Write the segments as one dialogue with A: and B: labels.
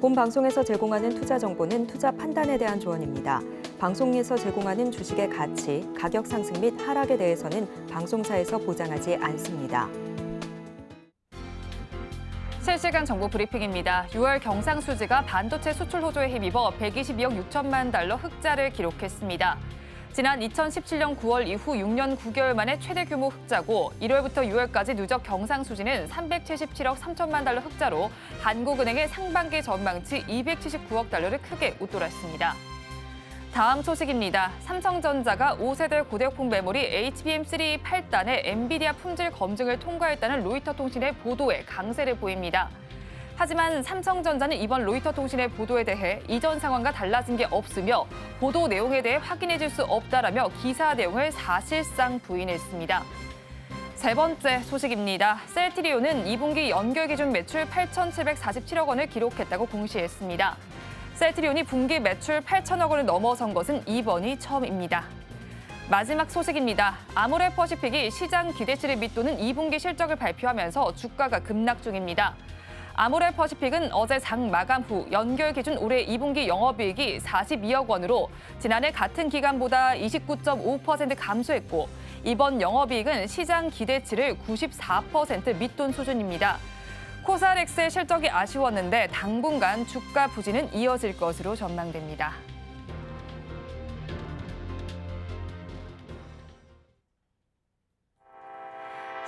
A: 본 방송에서 제공하는 투자 정보는 투자 판단에 대한 조언입니다. 방송에서 제공하는 주식의 가치, 가격 상승 및 하락에 대해서는 방송사에서 보장하지 않습니다.
B: 실시간 정보 브리핑입니다. 6월 경상수지가 반도체 수출 호조에 힘입어 122억 6천만 달러 흑자를 기록했습니다. 지난 2017년 9월 이후 6년 9개월 만에 최대 규모 흑자고 1월부터 6월까지 누적 경상수지는 377억 3천만 달러 흑자로 한국은행의 상반기 전망치 279억 달러를 크게 웃돌았습니다. 다음 소식입니다. 삼성전자가 5세대 고대역폭 메모리 HBM3 8단의 엔비디아 품질 검증을 통과했다는 로이터 통신의 보도에 강세를 보입니다. 하지만 삼성전자는 이번 로이터 통신의 보도에 대해 이전 상황과 달라진 게 없으며 보도 내용에 대해 확인해줄 수 없다라며 기사 내용을 사실상 부인했습니다. 세 번째 소식입니다. 셀트리온은 2분기 연결 기준 매출 8,747억 원을 기록했다고 공시했습니다. 셀트리온이 분기 매출 8천억 원을 넘어선 것은 이번이 처음입니다. 마지막 소식입니다. 아모레퍼시픽이 시장 기대치를 밑도는 2분기 실적을 발표하면서 주가가 급락 중입니다. 아모레퍼시픽은 어제 장 마감 후 연결 기준 올해 2분기 영업이익이 42억 원으로 지난해 같은 기간보다 29.5% 감소했고 이번 영업이익은 시장 기대치를 94% 밑돈 수준입니다. 코스알엑스의 실적이 아쉬웠는데 당분간 주가 부진은 이어질 것으로 전망됩니다.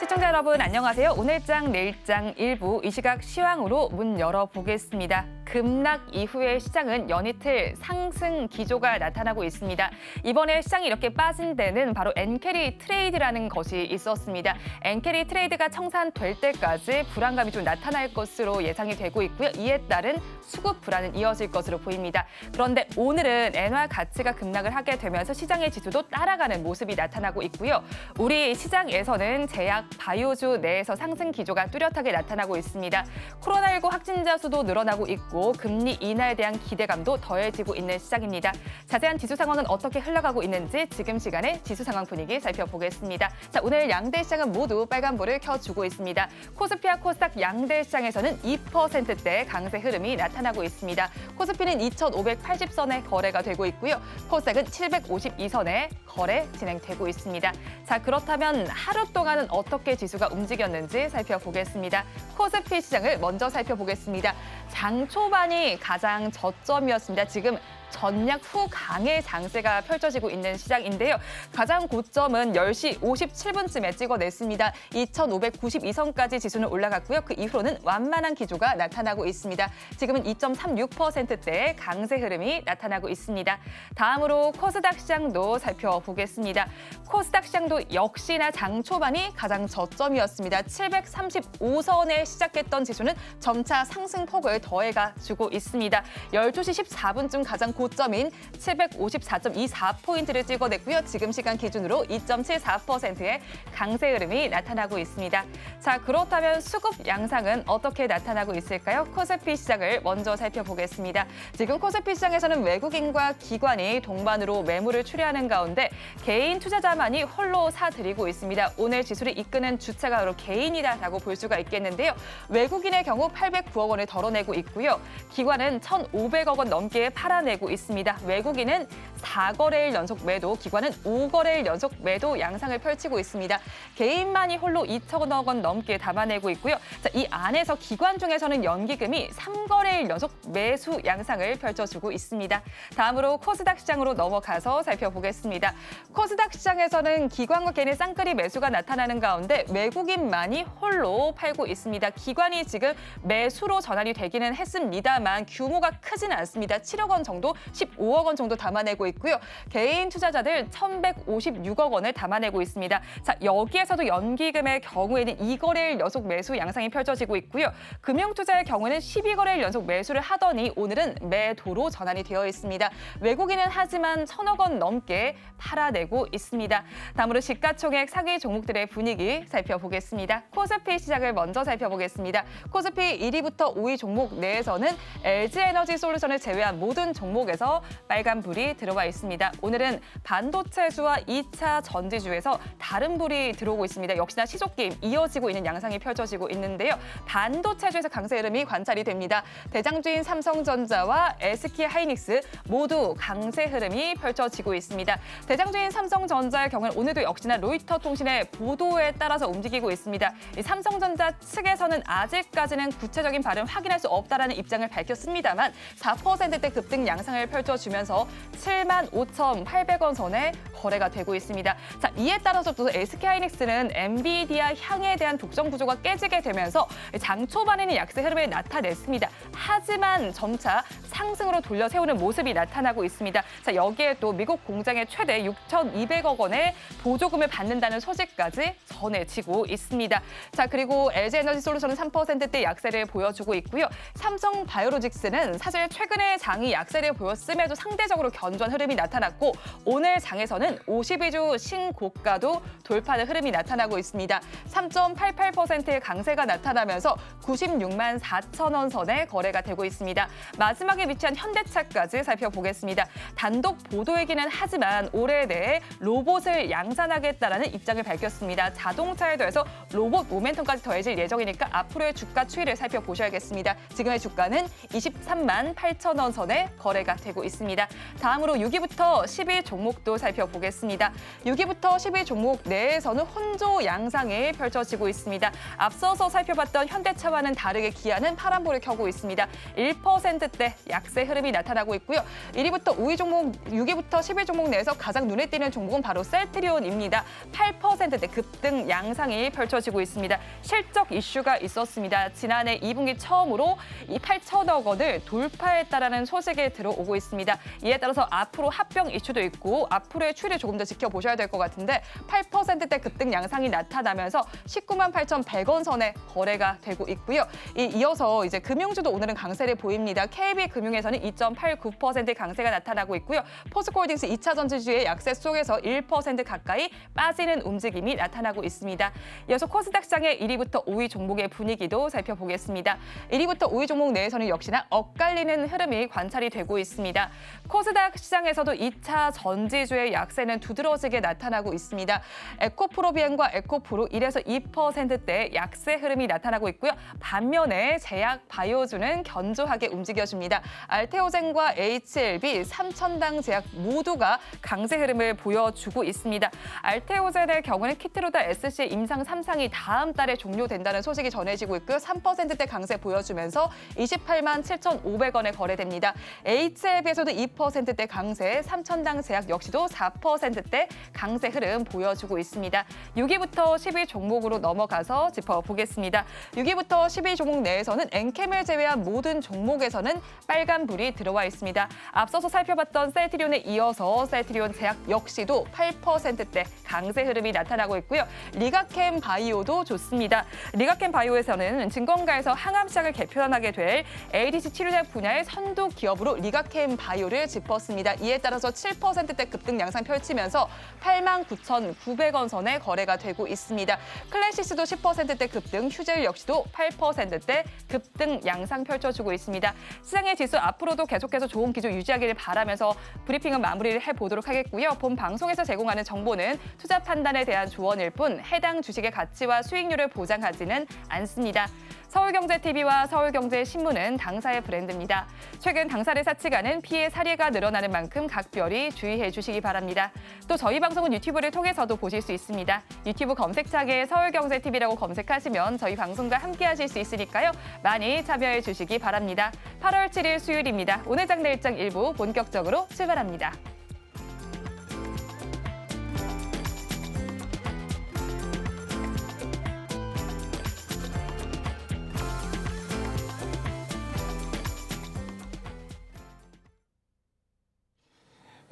B: 시청자 여러분 안녕하세요. 오늘장 내일장 일부 이 시각 시황으로 문 열어보겠습니다. 급락 이후의 시장은 연이틀 상승 기조가 나타나고 있습니다. 이번에 시장이 이렇게 빠진 데는 바로 엔캐리 트레이드라는 것이 있었습니다. 엔캐리 트레이드가 청산될 때까지 불안감이 좀 나타날 것으로 예상이 되고 있고요. 이에 따른 수급 불안은 이어질 것으로 보입니다. 그런데 오늘은 엔화 가치가 급락을 하게 되면서 시장의 지수도 따라가는 모습이 나타나고 있고요. 우리 시장에서는 제약, 바이오주 내에서 상승 기조가 뚜렷하게 나타나고 있습니다. 코로나19 확진자 수도 늘어나고 있고 금리 인하에 대한 기대감도 더해지고 있는 시장입니다. 자세한 지수 상황은 어떻게 흘러가고 있는지 지금 시간에 지수 상황 분위기 살펴보겠습니다. 자, 오늘 양대 시장은 모두 빨간불을 켜주고 있습니다. 코스피와 코스닥 양대 시장에서는 2%대 강세 흐름이 나타나고 있습니다. 코스피는 2,580선에 거래가 되고 있고요. 코스닥은 752선에 거래 진행되고 있습니다. 자, 그렇다면 하루 동안은 어떻게 지수가 움직였는지 살펴보겠습니다. 코스피 시장을 먼저 살펴보겠습니다. 장 초반이 가장 저점이었습니다. 지금 전략 후 강의 장세가 펼쳐지고 있는 시장인데요. 가장 고점은 10시 57분쯤에 찍어냈습니다. 2,592선까지 지수는 올라갔고요. 그 이후로는 완만한 기조가 나타나고 있습니다. 지금은 2.36%대의 강세 흐름이 나타나고 있습니다. 다음으로 코스닥 시장도 살펴보겠습니다. 코스닥 시장도 역시나 장 초반이 가장 저점이었습니다. 735선에 시작했던 지수는 점차 상승폭을 더해가지고 있습니다. 12시 14분쯤 가장 고점인 754.24포인트를 찍어냈고요. 지금 시간 기준으로 2.74%의 강세 흐름이 나타나고 있습니다. 자, 그렇다면 수급 양상은 어떻게 나타나고 있을까요? 코스피 시장을 먼저 살펴보겠습니다. 지금 코스피 시장에서는 외국인과 기관이 동반으로 매물을 추리하는 가운데 개인 투자자만이 홀로 사들이고 있습니다. 오늘 지수를 이끄는 주체가 바로 개인이다라고 볼 수가 있겠는데요. 외국인의 경우 809억 원을 덜어내고 있고요. 기관은 1,500억 원 넘게 팔아내고 있습니다. 외국인은 4거래일 연속 매도, 기관은 5거래일 연속 매도 양상을 펼치고 있습니다. 개인만이 홀로 2천억 원 넘게 담아내고 있고요. 자, 이 안에서 기관 중에서는 연기금이 3거래일 연속 매수 양상을 펼쳐주고 있습니다. 다음으로 코스닥 시장으로 넘어가서 살펴보겠습니다. 코스닥 시장에서는 기관과 개인의 쌍끌이 매수가 나타나는 가운데 외국인만이 홀로 팔고 있습니다. 기관이 지금 매수로 전환이 되기는 했습니다만 규모가 크지는 않습니다. 7억 원 정도, 15억 원 정도 담아내고 있고요. 개인 투자자들 1,156억 원을 담아내고 있습니다. 자, 여기에서도 연기금의 경우에는 2거래일 연속 매수 양상이 펼쳐지고 있고요. 금융투자의 경우에는 12거래일 연속 매수를 하더니 오늘은 매도로 전환이 되어 있습니다. 외국인은 하지만 1,000억 원 넘게 팔아내고 있습니다. 다음으로 시가총액 상위 종목들의 분위기 살펴보겠습니다. 코스피 시장을 먼저 살펴보겠습니다. 코스피 1위부터 5위 종목 내에서는 LG에너지솔루션을 제외한 모든 종목 종목에서 빨간불이 들어와 있습니다. 오늘은 반도체주와 2차 전지주에서 다른 불이 들어오고 있습니다. 역시나 시속 게임 이어지고 있는 양상이 펼쳐지고 있는데요. 반도체주에서 강세 흐름이 관찰이 됩니다. 대장주인 삼성전자와 SK하이닉스 모두 강세 흐름이 펼쳐지고 있습니다. 대장주인 삼성전자의 경우는 오늘도 역시나 로이터 통신의 보도에 따라서 움직이고 있습니다. 이 삼성전자 측에서는 아직까지는 구체적인 발언 확인할 수 없다라는 입장을 밝혔습니다만 4%대 급등 양상을 펼쳐주면서 75,800원 선에 거래가 되고 있습니다. 자, 이에 따라서 또 SK하이닉스는 엔비디아 향에 대한 독점 구조가 깨지게 되면서 장 초반에는 약세 흐름을 나타냈습니다. 하지만 점차 상승으로 돌려 세우는 모습이 나타나고 있습니다. 자, 여기에 또 미국 공장에 최대 6,200억 원의 보조금을 받는다는 소식까지 전해지고 있습니다. 자, 그리고 LG에너지솔루션은 3%대 약세를 보여주고 있고요. 삼성바이오로직스는 사실 최근에 장이 약세를 보였음에도 상대적으로 견조한 흐름이 나타났고 오늘 장에서는 52주 신고가도 돌파하는 흐름이 나타나고 있습니다. 3.88%의 강세가 나타나면서 96만 4천 원 선에 거래가 되고 있습니다. 마지막에 위치한 현대차까지 살펴보겠습니다. 단독 보도이기는 하지만 올해 내에 로봇을 양산하겠다라는 입장을 밝혔습니다. 자동차에 더해서 로봇 모멘텀까지 더해질 예정이니까 앞으로의 주가 추이를 살펴보셔야겠습니다. 지금의 주가는 23만 8천 원 선에 거래가 되고 있습니다. 다음으로 6위부터 10위 종목도 살펴보겠습니다. 6위부터 10위 종목 내에서는 혼조 양상이 펼쳐지고 있습니다. 앞서서 살펴봤던 현대차와는 다르게 기아는 파란불을 켜고 있습니다. 1%대 약세 흐름이 나타나고 있고요. 1위부터 5위 종목, 6위부터 10위 종목 내에서 가장 눈에 띄는 종목은 바로 셀트리온입니다. 8%대 급등 양상이 펼쳐지고 있습니다. 실적 이슈가 있었습니다. 지난해 2분기 처음으로 이 8천억 원을 돌파했다라는 소식이 들어오고 있습니다. 이에 따라서 앞으로 합병 이슈도 있고 앞으로의 추이를 조금 더 지켜보셔야 될 것 같은데 8%대 급등 양상이 나타나면서 19만 8,100원 선에 거래가 되고 있고요. 이어서 이제 금융주도 오늘은 강세를 보입니다. KB금융에서는 2.89% 강세가 나타나고 있고요. 포스코홀딩스 2차 전지주의 약세 속에서 1% 가까이 빠지는 움직임이 나타나고 있습니다. 이어서 코스닥 시장의 1위부터 5위 종목의 분위기도 살펴보겠습니다. 1위부터 5위 종목 내에서는 역시나 엇갈리는 흐름이 관찰이 되고 있습니다. 코스닥 시장에서도 2차 전지주의 약세는 두드러지게 나타나고 있습니다. 에코프로비엔과 에코프로 1에서 2%대 약세 흐름이 나타나고 있고요. 반면에 제약 바이오주는 견조하게 움직여줍니다. 알테오젠과 HLB, 삼천당 제약 모두가 강세 흐름을 보여주고 있습니다. 알테오젠의 경우는 키트로다 SC 임상 3상이 다음 달에 종료된다는 소식이 전해지고 있고요. 3%대 강세 보여주면서 28만 7,500원에 거래됩니다. HLB에서도 2%대 강세, 삼천당 제약 역시도 4%대 강세 흐름 보여주고 있습니다. 6위부터 10위 종목으로 넘어가서 짚어보겠습니다. 6위부터 10위 종목 내에서는 엔캠을 제외한 모든 종목에서는 빨간불이 들어와 있습니다. 앞서서 살펴봤던 셀트리온에 이어서 셀트리온 제약 역시도 8%대 강세 흐름이 나타나고 있고요. 리가캠 바이오도 좋습니다. 리가캠 바이오에서는 증권가에서 항암 시장을 개편하게 될 ADC 치료제약 분야의 선도 기업으로 리가캠 바이오를 짚었습니다. 이에 따라서 7%대 급등 양상 펼치면서 89,900원 선에 거래가 되고 있습니다. 클래시스도 10%대 급등, 휴젤 역시도 8%대 급등 양상 펼쳐주고 있습니다. 시장의 지수 앞으로도 계속해서 좋은 기조 유지하기를 바라면서 브리핑은 마무리를 해보도록 하겠고요. 본 방송에서 제공하는 정보는 투자 판단에 대한 조언일 뿐 해당 주식의 가치와 수익률을 보장하지는 않습니다. 서울경제TV와 서울경제신문은 당사의 브랜드입니다. 최근 당사를 사측하는 피해 사례가 늘어나는 만큼 각별히 주의해 주시기 바랍니다. 또 저희 방송은 유튜브를 통해서도 보실 수 있습니다. 유튜브 검색창에 서울경제TV라고 검색하시면 저희 방송과 함께 하실 수 있으니까요. 많이 참여해 주시기 바랍니다. 8월 7일 수요일입니다. 오늘 장내일장 1부 본격적으로 출발합니다.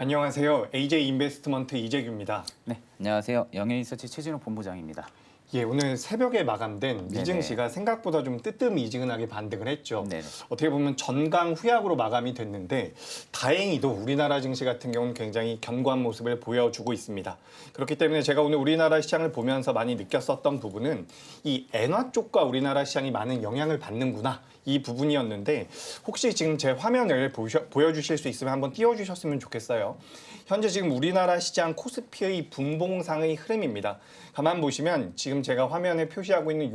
C: 안녕하세요. AJ인베스트먼트 이재규입니다.
D: 네, 안녕하세요. 영예인서치 최진호 본부장입니다.
C: 예, 오늘 새벽에 마감된 미증시가 생각보다 좀 뜨뜻미지근하게 반등을 했죠.
D: 네네.
C: 어떻게 보면 전강 후약으로 마감이 됐는데 다행히도 우리나라 증시 같은 경우는 굉장히 견고한 모습을 보여주고 있습니다. 그렇기 때문에 제가 오늘 우리나라 시장을 보면서 많이 느꼈었던 부분은 이 엔화 쪽과 우리나라 시장이 많은 영향을 받는구나. 이 부분이었는데 혹시 지금 제 화면을 보여주실 수 있으면 한번 띄워주셨으면 좋겠어요. 현재 지금 우리나라 시장 코스피의 분봉상의 흐름입니다. 가만 보시면 지금 제가 화면에 표시하고 있는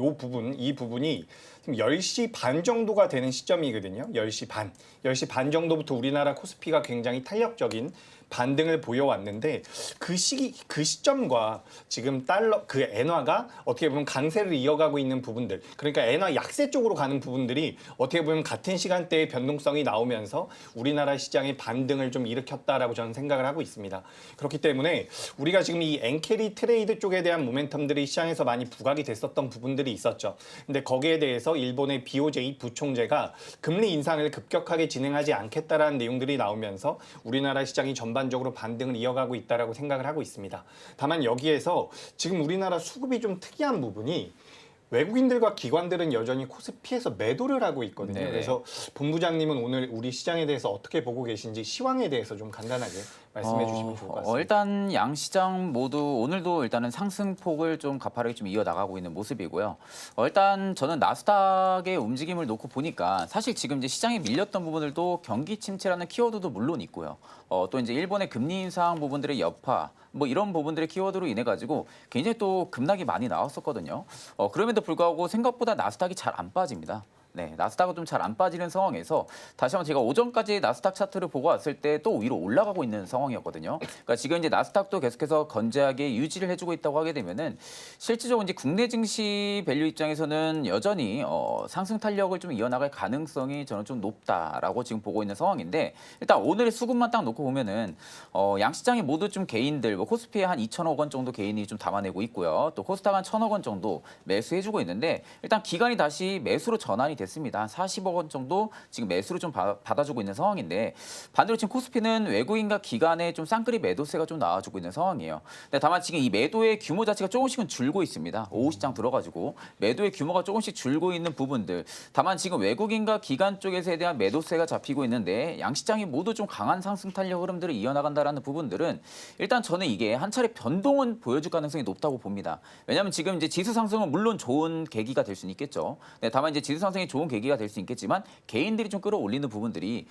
C: 이 부분이 지금 10시 반 정도가 되는 시점이거든요. 10시 반. 10시 반 정도부터 우리나라 코스피가 굉장히 탄력적인 반등을 보여왔는데 그 시점과 지금 그 엔화가 어떻게 보면 강세를 이어가고 있는 부분들, 그러니까 엔화 약세 쪽으로 가는 부분들이 어떻게 보면 같은 시간대에 변동성이 나오면서 우리나라 시장의 반등을 좀 일으켰다라고 저는 생각을 하고 있습니다. 그렇기 때문에 우리가 지금 이 엔캐리 트레이드 쪽에 대한 모멘텀들이 시장에서 많이 부각이 됐었던 부분들이 있었죠. 근데 거기에 대해서 일본의 BOJ 부총재가 금리 인상을 급격하게 진행하지 않겠다라는 내용들이 나오면서 우리나라 시장이 전반적으로 반등을 이어가고 있다라고 생각을 하고 있습니다. 다만 여기에서 지금 우리나라 수급이 좀 특이한 부분이 외국인들과 기관들은 여전히 코스피에서 매도를 하고 있거든요.
D: 네네.
C: 그래서 본부장님은 오늘 우리 시장에 대해서 어떻게 보고 계신지 시황에 대해서 좀 간단하게 말씀해 주시면 좋을 것 같습니다.
D: 일단 양 시장 모두 오늘도 일단은 상승폭을 좀 가파르게 좀 이어나가고 있는 모습이고요. 일단 저는 나스닥의 움직임을 놓고 보니까 사실 지금 이제 시장에 밀렸던 부분들도 경기 침체라는 키워드도 물론 있고요. 또 이제 일본의 금리 인상 부분들의 여파, 뭐 이런 부분들의 키워드로 인해 가지고 굉장히 또 급락이 많이 나왔었거든요. 그럼에도 불구하고 생각보다 나스닥이 잘 안 빠집니다. 네, 나스닥은 좀 잘 안 빠지는 상황에서 다시 한번 제가 오전까지 나스닥 차트를 보고 왔을 때 또 위로 올라가고 있는 상황이었거든요. 그러니까 지금 이제 나스닥도 계속해서 건재하게 유지를 해주고 있다고 하게 되면은 실질적으로 이제 국내 증시 밸류 입장에서는 여전히 상승 탄력을 좀 이어나갈 가능성이 저는 좀 높다라고 지금 보고 있는 상황인데 일단 오늘의 수급만 딱 놓고 보면은 양시장이 모두 좀 개인들 뭐 코스피에 한 2천억 원 정도 개인이 좀 담아내고 있고요. 또 코스닥 한 1,000억 원 정도 매수해주고 있는데 일단 기간이 다시 매수로 전환이 됐습니다. 한 40억 원 정도 지금 매수로 좀 받아주고 있는 상황인데 반대로 지금 코스피는 외국인과 기관의 좀 쌍끌이 매도세가 좀 나와주고 있는 상황이에요. 근데 다만 지금 이 매도의 규모 자체가 조금씩은 줄고 있습니다. 오후 시장 들어가지고 매도의 규모가 조금씩 줄고 있는 부분들. 다만 지금 외국인과 기관 쪽에서에 대한 매도세가 잡히고 있는데 양시장이 모두 좀 강한 상승 탄력 흐름들을 이어나간다라는 부분들은 일단 저는 이게 한 차례 변동은 보여줄 가능성이 높다고 봅니다. 왜냐하면 지금 이제 지수 상승은 물론 좋은 계기가 될 수는 있겠죠. 네, 다만 이제 지수 상승이 좋은 계기가 될 수 있겠지만 개인들이 좀 끌어올리는 부분들이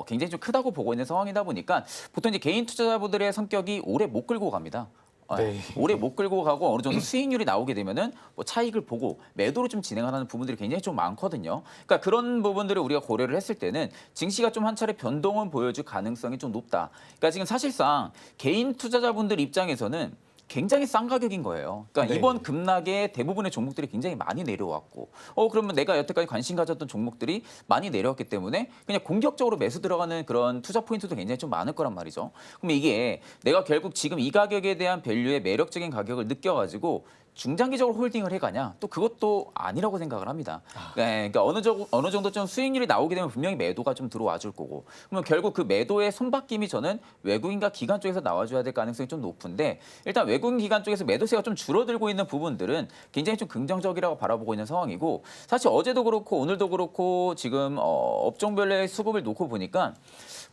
D: 굉장히 좀 크다고 보고 있는 상황이다 보니까 보통 이제 개인 투자자분들의 성격이 오래 못 끌고 갑니다.
C: 네.
D: 오래 못 끌고 가고 어느 정도 수익률이 나오게 되면은 뭐 차익을 보고 매도로 좀 진행하는 부분들이 굉장히 좀 많거든요. 그러니까 그런 부분들을 우리가 고려를 했을 때는 증시가 좀 한 차례 변동은 보여줄 가능성이 좀 높다. 그러니까 지금 사실상 개인 투자자분들 입장에서는 굉장히 싼 가격인 거예요. 그러니까
C: 네.
D: 이번 급락에 대부분의 종목들이 굉장히 많이 내려왔고, 그러면 내가 여태까지 관심 가졌던 종목들이 많이 내려왔기 때문에 그냥 공격적으로 매수 들어가는 그런 투자 포인트도 굉장히 좀 많을 거란 말이죠. 그럼 이게 내가 결국 지금 이 가격에 대한 밸류의 매력적인 가격을 느껴가지고 중장기적으로 홀딩을 해가냐? 또 그것도 아니라고 생각을 합니다. 네, 그러니까 어느 정도 좀 수익률이 나오게 되면 분명히 매도가 좀 들어와 줄 거고. 그러면 결국 그 매도의 손바뀜이 저는 외국인과 기관 쪽에서 나와줘야 될 가능성이 좀 높은데 일단 외국인 기관 쪽에서 매도세가 좀 줄어들고 있는 부분들은 굉장히 좀 긍정적이라고 바라보고 있는 상황이고 사실 어제도 그렇고 오늘도 그렇고 지금 업종별의 수급을 놓고 보니까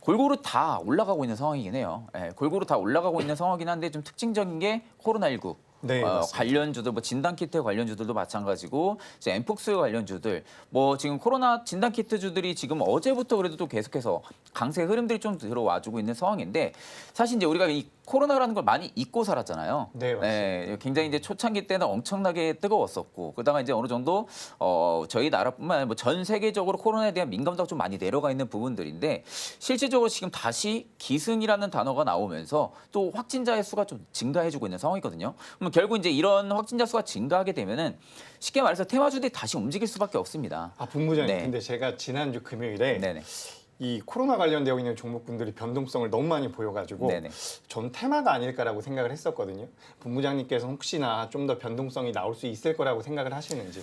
D: 골고루 다 올라가고 있는 상황이긴 해요. 네, 골고루 다 올라가고 있는 상황이긴 한데 좀 특징적인 게 코로나19.
C: 네, 맞습니다.
D: 관련주들, 뭐 진단키트 관련주들도 마찬가지고 이제 엠폭스 관련주들, 뭐 지금 코로나 진단키트주들이 지금 어제부터 그래도 또 계속해서 강세 흐름들이 좀 들어와주고 있는 상황인데 사실 이제 우리가 이 코로나라는 걸 많이 잊고 살았잖아요.
C: 네, 맞습니다.
D: 굉장히 이제 초창기 때는 엄청나게 뜨거웠었고 그러다가 이제 어느 정도 저희 나라뿐만 아니라 뭐 전 세계적으로 코로나에 대한 민감도가 좀 많이 내려가 있는 부분들인데 실질적으로 지금 다시 기승이라는 단어가 나오면서 또 확진자의 수가 좀 증가해주고 있는 상황이거든요. 그럼 결국 이제 이런 확진자 수가 증가하게 되면은 쉽게 말해서 테마주들이 다시 움직일 수밖에 없습니다.
C: 본부장님,
D: 네.
C: 근데 제가 지난주 금요일에
D: 네네.
C: 이 코로나 관련되어 있는 종목군들이 변동성을 너무 많이 보여가지고
D: 네네.
C: 전 테마가 아닐까라고 생각을 했었거든요. 본부장님께서 혹시나 좀 더 변동성이 나올 수 있을 거라고 생각을 하시는지.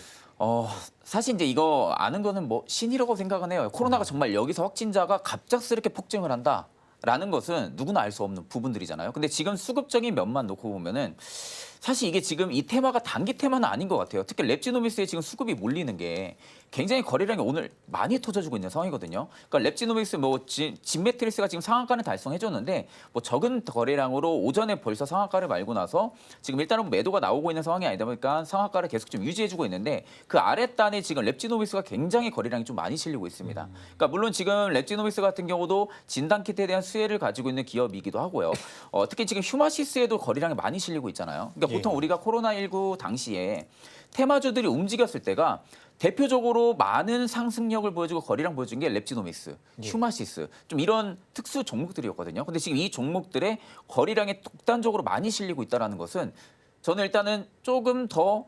D: 사실 이제 이거 아는 거는 뭐 신이라고 생각은 해요. 코로나가 정말 여기서 확진자가 갑작스럽게 폭증을 한다라는 것은 누구나 알 수 없는 부분들이잖아요. 근데 지금 수급적인 면만 놓고 보면은 사실 이게 지금 이 테마가 단기 테마는 아닌 것 같아요. 특히 랩지노믹스에 지금 수급이 몰리는 게 굉장히 거래량이 오늘 많이 터져주고 있는 상황이거든요. 그러니까 랩지노믹스 진 매트리스가 지금 상한가는 달성해줬는데 뭐 적은 거래량으로 오전에 벌써 상한가를 말고 나서 지금 일단은 매도가 나오고 있는 상황이 아니다 보니까 상한가를 계속 좀 유지해주고 있는데 그 아랫단에 지금 랩지노믹스가 굉장히 거래량이 좀 많이 실리고 있습니다. 그러니까 물론 지금 랩지노믹스 같은 경우도 진단키트에 대한 수혜를 가지고 있는 기업이기도 하고요. 특히 지금 휴마시스에도 거래량이 많이 실리고 있잖아요. 그러니까 보통 우리가 코로나19 당시에 테마주들이 움직였을 때가 대표적으로 많은 상승력을 보여주고 거래량 보여준 게 랩지노믹스, 휴마시스 좀 이런 특수 종목들이었거든요. 근데 지금 이 종목들의 거래량이 독단적으로 많이 실리고 있다는 것은 저는 일단은 조금 더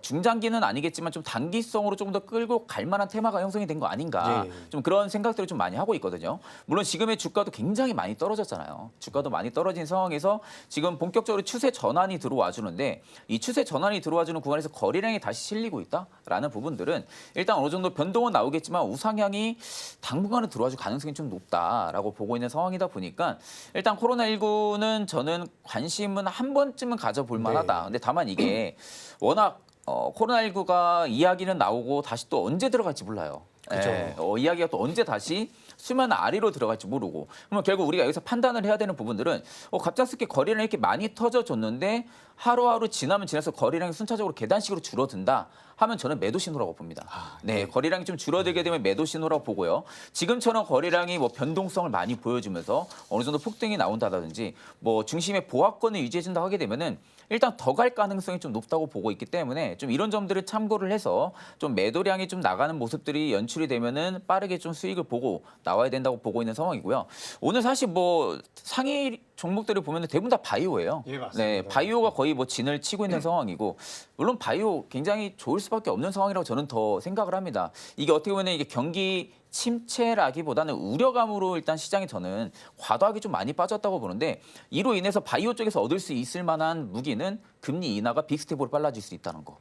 D: 중장기는 아니겠지만 좀 단기성으로 조금 더 끌고 갈 만한 테마가 형성이 된 거 아닌가 좀 그런 생각들을 좀 많이 하고 있거든요. 물론 지금의 주가도 굉장히 많이 떨어졌잖아요. 주가도 많이 떨어진 상황에서 지금 본격적으로 추세 전환이 들어와 주는데 이 추세 전환이 들어와 주는 구간에서 거래량이 다시 실리고 있다라는 부분들은 일단 어느 정도 변동은 나오겠지만 우상향이 당분간은 들어와 줄 가능성이 좀 높다라고 보고 있는 상황이다 보니까 일단 코로나19는 저는 관심은 한 번쯤은 가져볼 만하다. 근데 다만 이게 워낙 코로나19가 이야기는 나오고 다시 또 언제 들어갈지 몰라요.
C: 그죠.
D: 이야기가 또 언제 다시 수면 아래로 들어갈지 모르고 그러면 결국 우리가 여기서 판단을 해야 되는 부분들은 갑작스럽게 거래량이 이렇게 많이 터져줬는데 하루하루 지나면 지날수록 거래량이 순차적으로 계단식으로 줄어든다 하면 저는 매도 신호라고 봅니다. 네, 거래량이 좀 줄어들게 되면 매도 신호라고 보고요. 지금처럼 거래량이 뭐 변동성을 많이 보여주면서 어느 정도 폭등이 나온다든지 뭐 중심의 보합권을 유지해준다 하게 되면은 일단 더 갈 가능성이 좀 높다고 보고 있기 때문에 좀 이런 점들을 참고를 해서 좀 매도량이 좀 나가는 모습들이 연출이 되면은 빠르게 좀 수익을 보고 나와야 된다고 보고 있는 상황이고요. 오늘 사실 뭐 상위 종목들을 보면은 대부분 다 바이오예요.
C: 예, 맞습니다.
D: 네, 바이오가 거의 뭐 진을 치고 있는 상황이고 물론 바이오 굉장히 좋을 수밖에 없는 상황이라고 저는 더 생각을 합니다. 이게 어떻게 보면 이게 경기 침체라기보다는 우려감으로 일단 시장이 저는 과도하게 좀 많이 빠졌다고 보는데 이로 인해서 바이오 쪽에서 얻을 수 있을 만한 무기는 금리 인하가 빅스텝으로 빨라질 수 있다는 거.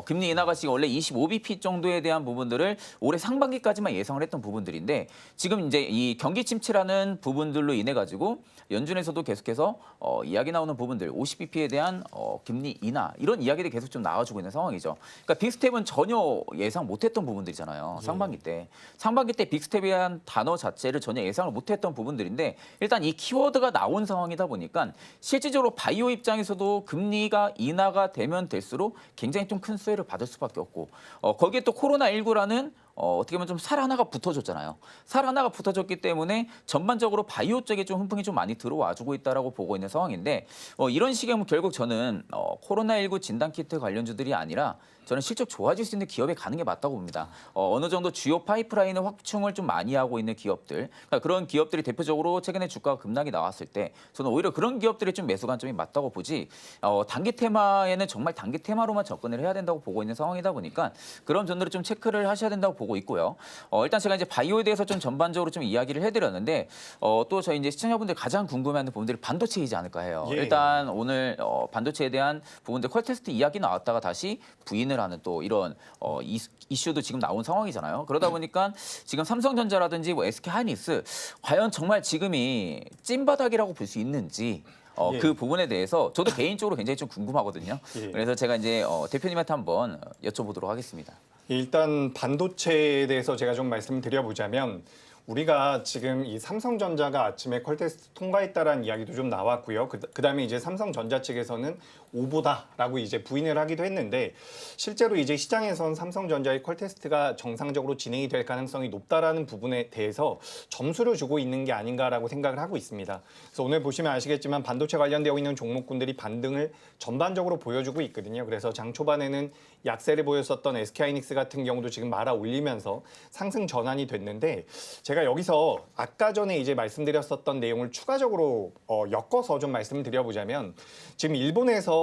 D: 금리 인하가 지금 원래 25bp 정도에 대한 부분들을 올해 상반기까지만 예상을 했던 부분들인데 지금 이제 이 경기 침체라는 부분들로 인해 가지고 연준에서도 계속해서 이야기 나오는 부분들 50bp에 대한 금리 인하 이런 이야기들이 계속 좀 나와주고 있는 상황이죠. 그러니까 빅스텝은 전혀 예상 못했던 부분들이잖아요. 상반기 때. 상반기 때 빅스텝에 대한 단어 자체를 전혀 예상을 못했던 부분들인데 일단 이 키워드가 나온 상황이다 보니까 실질적으로 바이오 입장에서도 금리가 인하가 되면 될수록 굉장히 좀 큰 수혜를 받을 수밖에 없고 거기에 또 코로나19라는 어떻게 보면 좀 살 하나가 붙어줬잖아요. 살 하나가 붙어줬기 때문에 전반적으로 바이오 쪽에 좀 훈풍이 좀 많이 들어와주고 있다라고 보고 있는 상황인데 이런 시기면 결국 저는 코로나19 진단키트 관련주들이 아니라 저는 실적 좋아질 수 있는 기업에 가는 게 맞다고 봅니다. 어느 정도 주요 파이프라인의 확충을 좀 많이 하고 있는 기업들, 그러니까 그런 기업들이 대표적으로 최근에 주가가 급락이 나왔을 때 저는 오히려 그런 기업들이 좀 매수 관점이 맞다고 보지 단기 테마에는 정말 단기 테마로만 접근을 해야 된다고 보고 있는 상황이다 보니까 그런 점들을 좀 체크를 하셔야 된다고 보고 있고요. 일단 제가 이제 바이오에 대해서 좀 전반적으로 좀 이야기를 해드렸는데 또 저희 이제 시청자분들 가장 궁금해하는 부분들이 반도체이지 않을까 해요. 일단 오늘 반도체에 대한 부분들 퀄테스트 이야기 나왔다가 다시 부인을 하는 또 이런 이슈도 지금 나온 상황이잖아요. 그러다 보니까 지금 삼성전자라든지 뭐 SK하이닉스 과연 정말 지금이 찐바닥이라고 볼 수 있는지 그 부분에 대해서 저도 개인적으로 굉장히 좀 궁금하거든요. 그래서 제가 이제 대표님한테 한번 여쭤보도록 하겠습니다.
C: 일단 반도체에 대해서 제가 좀 말씀드려보자면 우리가 지금 이 삼성전자가 아침에 퀄테스트 통과했다라는 이야기도 좀 나왔고요. 그다음에 이제 삼성전자 측에서는 오보다라고 이제 부인을 하기도 했는데 실제로 이제 시장에선 삼성전자의 퀄테스트가 정상적으로 진행이 될 가능성이 높다라는 부분에 대해서 점수를 주고 있는 게 아닌가라고 생각을 하고 있습니다. 그래서 오늘 보시면 아시겠지만 반도체 관련되어 있는 종목군들이 반등을 전반적으로 보여주고 있거든요. 그래서 장 초반에는 약세를 보였었던 SK하이닉스 같은 경우도 지금 말아 올리면서 상승 전환이 됐는데 제가 여기서 아까 전에 이제 말씀드렸었던 내용을 추가적으로 엮어서 좀 말씀을 드려보자면 지금 일본에서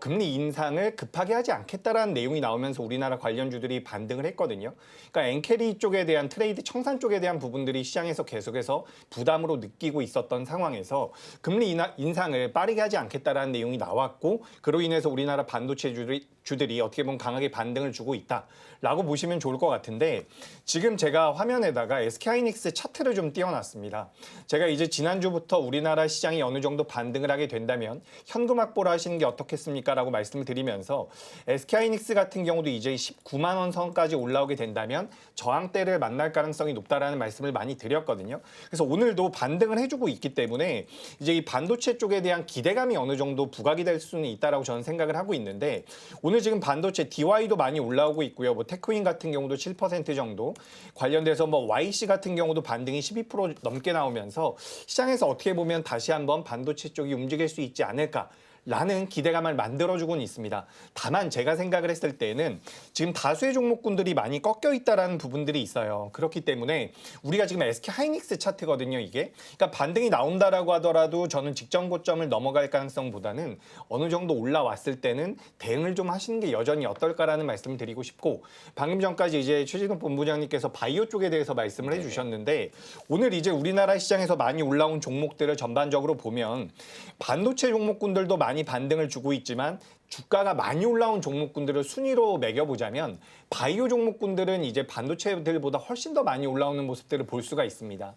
C: 금리 인상을 급하게 하지 않겠다라는 내용이 나오면서 우리나라 관련주들이 반등을 했거든요. 그러니까 엔캐리 쪽에 대한 트레이드 청산 쪽에 대한 부분들이 시장에서 계속해서 부담으로 느끼고 있었던 상황에서 금리 인상을 빠르게 하지 않겠다라는 내용이 나왔고 그로 인해서 우리나라 반도체주들이 주들이 어떻게 보면 강하게 반등을 주고 있다라고 보시면 좋을 것 같은데 지금 제가 화면에다가 SK하이닉스 차트를 좀 띄워놨습니다. 제가 이제 지난주부터 우리나라 시장이 어느 정도 반등을 하게 된다면 현금 확보를 하시는 게 어떻겠습니까? 라고 말씀을 드리면서 SK하이닉스 같은 경우도 이제 19만 원 선까지 올라오게 된다면 저항대를 만날 가능성이 높다라는 말씀을 많이 드렸거든요. 그래서 오늘도 반등을 해주고 있기 때문에 이제 이 반도체 쪽에 대한 기대감이 어느 정도 부각이 될 수는 있다라고 저는 생각을 하고 있는데 오늘 지금 반도체 DY도 많이 올라오고 있고요. 뭐 테크윈 같은 경우도 7% 정도 관련돼서 뭐 YC 같은 경우도 반등이 12% 넘게 나오면서 시장에서 어떻게 보면 다시 한번 반도체 쪽이 움직일 수 있지 않을까. 라는 기대감을 만들어주고는 있습니다. 다만 제가 생각을 했을 때는 지금 다수의 종목군들이 많이 꺾여 있다라는 부분들이 있어요. 그렇기 때문에 우리가 지금 SK하이닉스 차트거든요, 이게. 그러니까 반등이 나온다라고 하더라도 저는 직전 고점을 넘어갈 가능성보다는 어느 정도 올라왔을 때는 대응을 좀 하시는 게 여전히 어떨까라는 말씀을 드리고 싶고 방금 전까지 이제 최진욱 본부장님께서 바이오 쪽에 대해서 말씀을 해주셨는데 오늘 이제 우리나라 시장에서 많이 올라온 종목들을 전반적으로 보면 반도체 종목군들도 많이 반등을 주고 있지만 주가가 많이 올라온 종목군들을 순위로 매겨보자면 바이오 종목군들은 이제 반도체들보다 훨씬 더 많이 올라오는 모습들을 볼 수가 있습니다.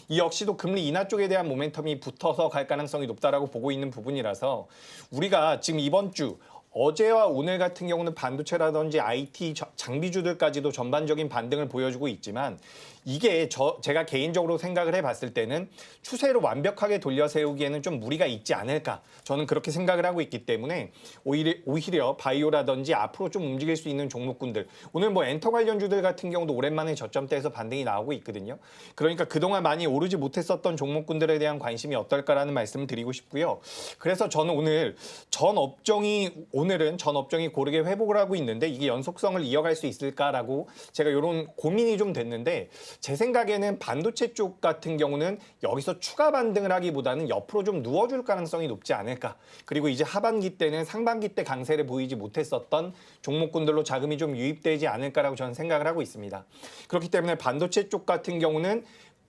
C: 이 역시도 금리 인하 쪽에 대한 모멘텀이 붙어서 갈 가능성이 높다라고 보고 있는 부분이라서 우리가 지금 이번 주 어제와 오늘 같은 경우는 반도체라든지 IT 장비주들까지도 전반적인 반등을 보여주고 있지만 이게 제가 개인적으로 생각을 해봤을 때는 추세로 완벽하게 돌려 세우기에는 좀 무리가 있지 않을까 저는 그렇게 생각을 하고 있기 때문에 오히려 바이오라든지 앞으로 좀 움직일 수 있는 종목군들 오늘 뭐 엔터 관련주들 같은 경우도 오랜만에 저점대에서 반등이 나오고 있거든요. 그러니까 그동안 많이 오르지 못했었던 종목군들에 대한 관심이 어떨까라는 말씀을 드리고 싶고요. 그래서 저는 오늘은 전 업종이 고르게 회복을 하고 있는데 이게 연속성을 이어갈 수 있을까라고 제가 이런 고민이 좀 됐는데 제 생각에는 반도체 쪽 같은 경우는 여기서 추가 반등을 하기보다는 옆으로 좀 누워줄 가능성이 높지 않을까. 그리고 이제 하반기 때는 상반기 때 강세를 보이지 못했었던 종목군들로 자금이 좀 유입되지 않을까라고 저는 생각을 하고 있습니다. 그렇기 때문에 반도체 쪽 같은 경우는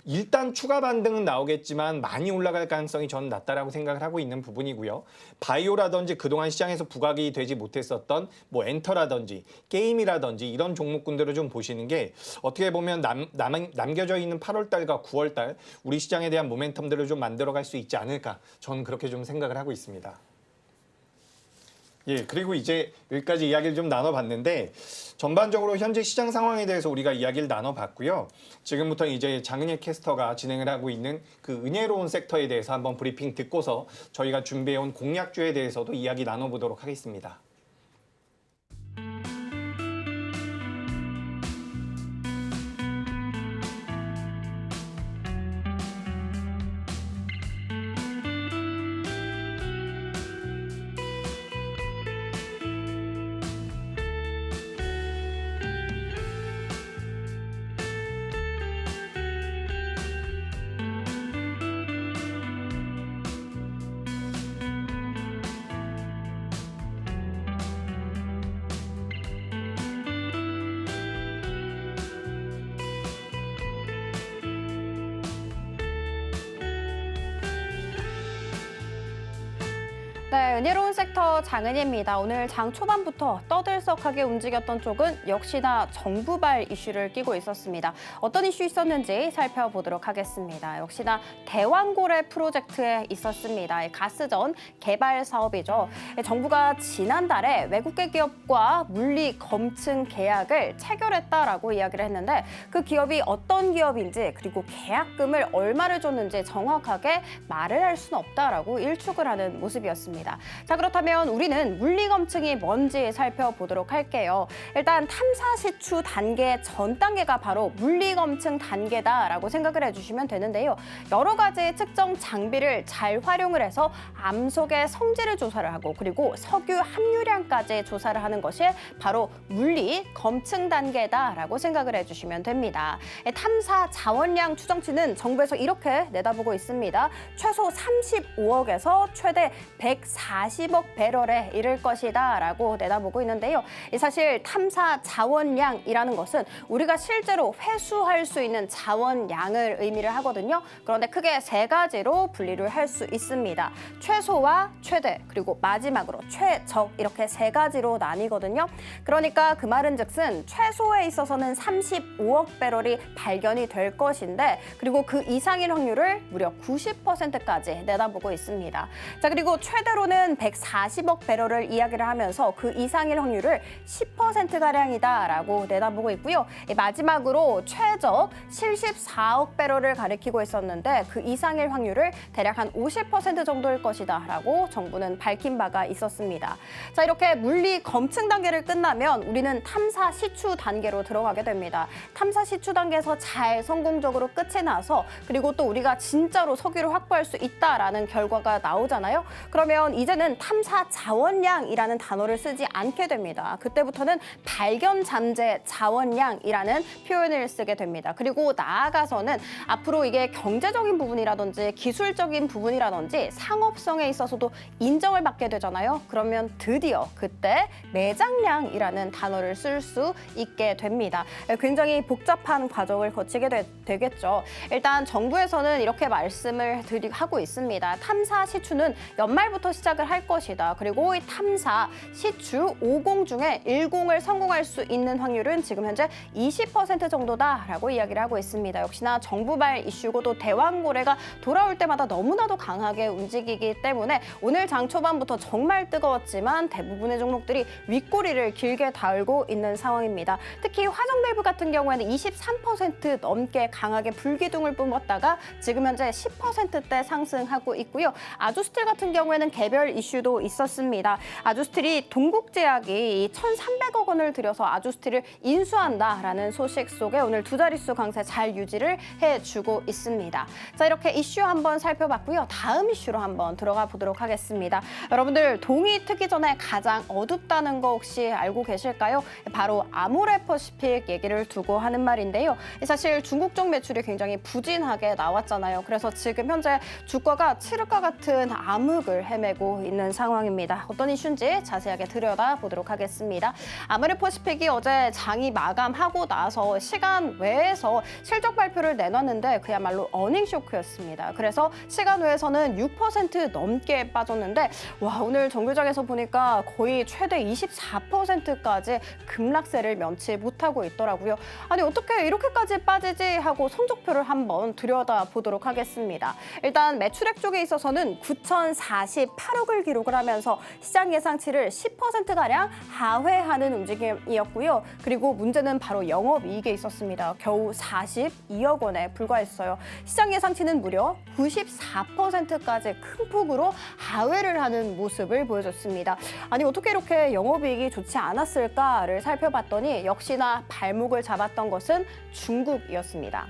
C: 일단 추가 반등은 나오겠지만 많이 올라갈 가능성이 저는 낮다라고 생각을 하고 있는 부분이고요. 바이오라든지 그동안 시장에서 부각이 되지 못했었던 뭐 엔터라든지 게임이라든지 이런 종목군들을 좀 보시는 게 어떻게 보면 남겨져 있는 8월달과 9월달 우리 시장에 대한 모멘텀들을 좀 만들어갈 수 있지 않을까 저는 그렇게 좀 생각을 하고 있습니다. 예, 그리고 이제 여기까지 이야기를 좀 나눠봤는데 전반적으로 현재 시장 상황에 대해서 우리가 이야기를 나눠봤고요. 지금부터 이제 장은혜 캐스터가 진행을 하고 있는 그 은혜로운 섹터에 대해서 한번 브리핑 듣고서 저희가 준비해온 공략주에 대해서도 이야기 나눠보도록 하겠습니다.
E: 네, 은혜로운 섹터 장은혜입니다. 오늘 장 초반부터 떠들썩하게 움직였던 쪽은 역시나 정부발 이슈를 끼고 있었습니다. 어떤 이슈 있었는지 살펴보도록 하겠습니다. 역시나 대왕고래 프로젝트에 있었습니다. 가스전 개발 사업이죠. 정부가 지난달에 외국계 기업과 물리 검증 계약을 체결했다라고 이야기를 했는데 그 기업이 어떤 기업인지 그리고 계약금을 얼마를 줬는지 정확하게 말을 할 수는 없다라고 일축을 하는 모습이었습니다. 자, 그렇다면 우리는 물리 검증이 뭔지 살펴보도록 할게요. 일단 탐사 시추 단계 전 단계가 바로 물리 검증 단계다라고 생각을 해주시면 되는데요. 여러 가지 측정 장비를 잘 활용을 해서 암석의 성질을 조사를 하고 그리고 석유 함유량까지 조사를 하는 것이 바로 물리 검증 단계다라고 생각을 해주시면 됩니다. 탐사 자원량 추정치는 정부에서 이렇게 내다보고 있습니다. 최소 35억에서 최대 140 140억 배럴에 이를 것이다라고 내다보고 있는데요. 사실 탐사 자원량이라는 것은 우리가 실제로 회수할 수 있는 자원량을 의미를 하거든요. 그런데 크게 세 가지로 분리를 할 수 있습니다. 최소와 최대, 그리고 마지막으로 최적, 이렇게 세 가지로 나뉘거든요. 그러니까 그 말은즉슨 최소에 있어서는 35억 배럴이 발견이 될 것인데, 그리고 그 이상일 확률을 무려 90%까지 내다보고 있습니다. 자, 그리고 최대로는 140억 배럴을 이야기를 하면서 그 이상일 확률을 10%가량이다라고 내다보고 있고요. 마지막으로 최적 74억 배럴을 가리키고 있었는데, 그 이상일 확률을 대략 한 50% 정도일 것이다라고 정부는 밝힌 바가 있었습니다. 자, 이렇게 물리 검증 단계를 끝나면 우리는 탐사 시추 단계로 들어가게 됩니다. 탐사 시추 단계에서 잘 성공적으로 끝이 나서, 그리고 또 우리가 진짜로 석유를 확보할 수 있다라는 결과가 나오잖아요. 그러면 이제는 탐사 자원량이라는 단어를 쓰지 않게 됩니다. 그때부터는 발견 잠재 자원량이라는 표현을 쓰게 됩니다. 그리고 나아가서는 앞으로 이게 경제적인 부분이라든지 기술적인 부분이라든지 상업성에 있어서도 인정을 받게 되잖아요. 그러면 드디어 그때 매장량이라는 단어를 쓸 수 있게 됩니다. 굉장히 복잡한 과정을 거치게 되겠죠. 일단 정부에서는 이렇게 말씀을 하고 있습니다. 탐사 시추는 연말부터 시작을 할 것이다. 그리고 이 탐사 시추 50 중에 10을 성공할 수 있는 확률은 지금 현재 20% 정도다라고 이야기를 하고 있습니다. 역시나 정부발 이슈고 또 대왕고래가 돌아올 때마다 너무나도 강하게 움직이기 때문에 오늘 장 초반부터 정말 뜨거웠지만 대부분의 종목들이 윗꼬리를 길게 달고 있는 상황입니다. 특히 화정밸브 같은 경우에는 23% 넘게 강하게 불기둥을 뿜었다가 지금 현재 10%대 상승하고 있고요. 아주스틸 같은 경우에는 개별 이슈도 있었습니다. 아주스틸이 동국제약이 1,300억 원을 들여서 아주스틸을 인수한다라는 소식 속에 오늘 두 자릿수 강세 잘 유지를 해주고 있습니다. 자, 이렇게 이슈 한번 살펴봤고요. 다음 이슈로 한번 들어가 보도록 하겠습니다. 여러분들 동이 트기 전에 가장 어둡다는 거 혹시 알고 계실까요? 바로 아모레퍼시픽 얘기를 두고 하는 말인데요. 사실 중국 쪽 매출이 굉장히 부진하게 나왔잖아요. 그래서 지금 현재 주가가 칠흑과 같은 암흑을 헤매고 있는 상황입니다. 어떤 이슈인지 자세하게 들여다보도록 하겠습니다. 아모레퍼시픽이 어제 장이 마감하고 나서 시간 외에서 실적 발표를 내놨는데 그야말로 어닝 쇼크였습니다. 그래서 시간 외에서는 6% 넘게 빠졌는데 와, 오늘 정규장에서 보니까 거의 최대 24%까지 급락세를 면치 못하고 있더라고요. 아니, 어떻게 이렇게까지 빠지지 하고 성적표를 한번 들여다보도록 하겠습니다. 일단 매출액 쪽에 있어서는 9,048억을 기록을 하면서 시장 예상치를 10%가량 하회하는 움직임이었고요. 그리고 문제는 바로 영업이익에 있었습니다. 겨우 42억 원에 불과했어요. 시장 예상치는 무려 94%까지 큰 폭으로 하회를 하는 모습을 보여줬습니다. 아니, 어떻게 이렇게 영업이익이 좋지 않았을까를 살펴봤더니 역시나 발목을 잡았던 것은 중국이었습니다.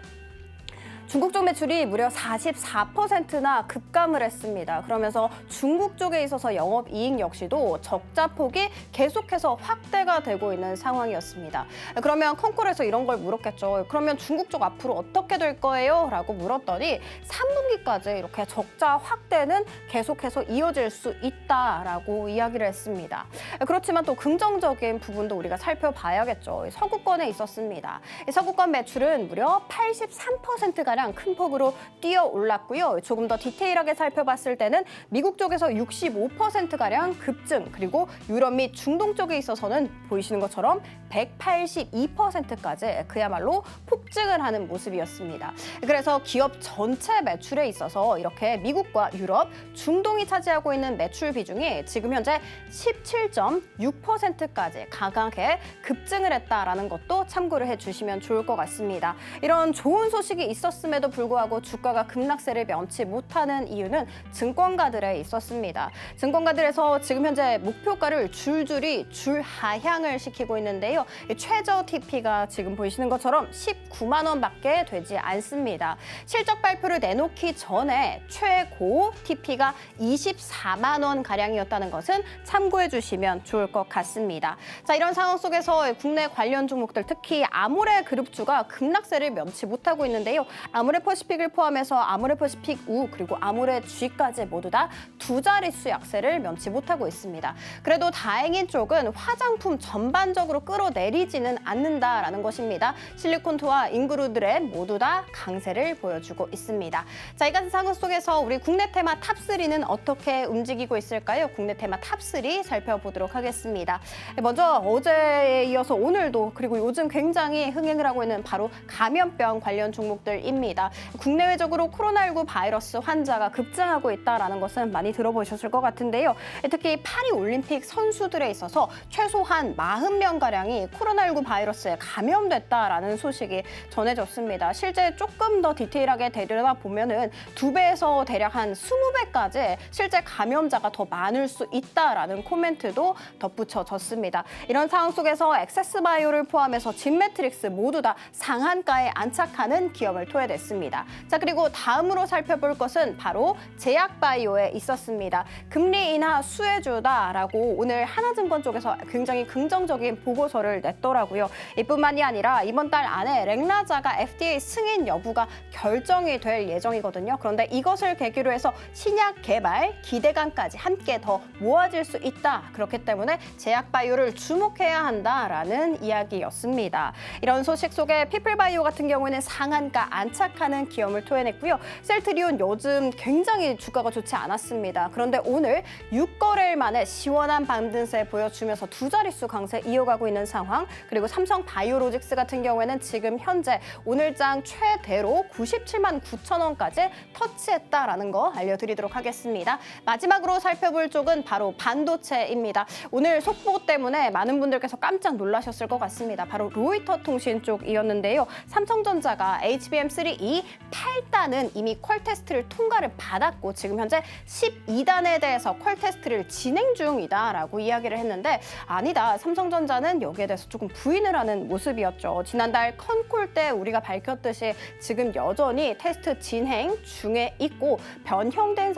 E: 중국 쪽 매출이 무려 44%나 급감을 했습니다. 그러면서 중국 쪽에 있어서 영업이익 역시도 적자 폭이 계속해서 확대가 되고 있는 상황이었습니다. 그러면 컨콜에서 이런 걸 물었겠죠. 그러면 중국 쪽 앞으로 어떻게 될 거예요? 라고 물었더니 3분기까지 이렇게 적자 확대는 계속해서 이어질 수 있다라고 이야기를 했습니다. 그렇지만 또 긍정적인 부분도 우리가 살펴봐야겠죠. 서구권에 있었습니다. 서구권 매출은 무려 83%가량 큰 폭으로 뛰어 올랐고요. 조금 더 디테일하게 살펴봤을 때는 미국 쪽에서 65%가량 급증, 그리고 유럽 및 중동 쪽에 있어서는 보이시는 것처럼 182%까지 그야말로 폭증을 하는 모습이었습니다. 그래서 기업 전체 매출에 있어서 이렇게 미국과 유럽, 중동이 차지하고 있는 매출 비중이 지금 현재 17.6%까지 강하게 급증을 했다라는 것도 참고를 해주시면 좋을 것 같습니다. 이런 좋은 소식이 있었음에도 불구하고 주가가 급락세를 면치 못하는 이유는 증권가들에 있었습니다. 증권가들에서 지금 현재 목표가를 줄줄이 줄하향을 시키고 있는데요. 최저 TP가 지금 보이시는 것처럼 19만 원밖에 되지 않습니다. 실적 발표를 내놓기 전에 최고 TP가 24만 원 가량이었다는 것은 참고해 주시면 좋을 것 같습니다. 자, 이런 상황 속에서 국내 관련 종목들, 특히 아모레 그룹주가 급락세를 면치 못하고 있는데요. 아모레퍼시픽을 포함해서 아모레퍼시픽 우 그리고 아모레G까지 모두 다 두 자릿수 약세를 면치 못하고 있습니다. 그래도 다행인 쪽은 화장품 전반적으로 끌어내리지는 않는다라는 것입니다. 실리콘투와 잉그루드랩 모두 다 강세를 보여주고 있습니다. 자, 이 같은 상황 속에서 우리 국내 테마 탑3는 어떻게 움직이고 있을까요? 국내 테마 탑3 살펴보도록 하겠습니다. 먼저 어제에 이어서 오늘도 그리고 요즘 굉장히 흥행을 하고 있는 바로 감염병 관련 종목들입니다. 국내외적으로 코로나19 바이러스 환자가 급증하고 있다는 것은 많이 들어보셨을 것 같은데요. 특히 파리 올림픽 선수들에 있어서 최소한 40명가량이 코로나19 바이러스에 감염됐다라는 소식이 전해졌습니다. 실제 조금 더 디테일하게 들여다보면은 2배에서 대략 한 20배까지 실제 감염자가 더 많을 수 있다라는 코멘트도 덧붙여졌습니다. 이런 상황 속에서 액세스바이오를 포함해서 진매트릭스 모두 다 상한가에 안착하는 기업을 토해냈습니다. 자, 그리고 다음으로 살펴볼 것은 바로 제약바이오에 있었습니다. 금리 인하 수혜주다라고 오늘 하나증권 쪽에서 굉장히 긍정적인 보고서를 냈더라고요. 이뿐만이 아니라 이번 달 안에 렉나자가 FDA 승인 여부가 결정이 될 예정이거든요. 그런데 이것을 계기로 해서 신약 개발 기대감까지 함께 더 모아질 수 있다. 그렇기 때문에 제약바이오를 주목해야 한다라는 이야기였습니다. 이런 소식 속에 피플바이오 같은 경우에는 상한가 안착하는 기업을 토해냈고요. 셀트리온 요즘 굉장히 주가가 좋지 않았습니다. 그런데 오늘 6거래일 만에 시원한 반등세 보여주면서 두 자릿수 강세 이어가고 있는 상황. 그리고 삼성바이오로직스 같은 경우에는 지금 현재 오늘장 최대로 97만 9천 원까지 터치했다라는 거 알려드리도록 하겠습니다. 마지막으로 살펴볼 쪽은 바로 반도체입니다. 오늘 속보 때문에 많은 분들께서 깜짝 놀라셨을 것 같습니다. 바로 로이터 통신 쪽이었는데요. 삼성전자가 HBM3E 8단은 이미 퀄 테스트를 통과를 받았고 지금 현재 12단에 대해서 퀄 테스트를 진행 중이다라고 이야기를 했는데 아니다. 삼성전자는 여기에 대해서 조금 부인을 하는 모습이었죠. 지난달 컨콜 때 우리가 밝혔듯이 지금 여전히 테스트 진행 중에 있고 변동된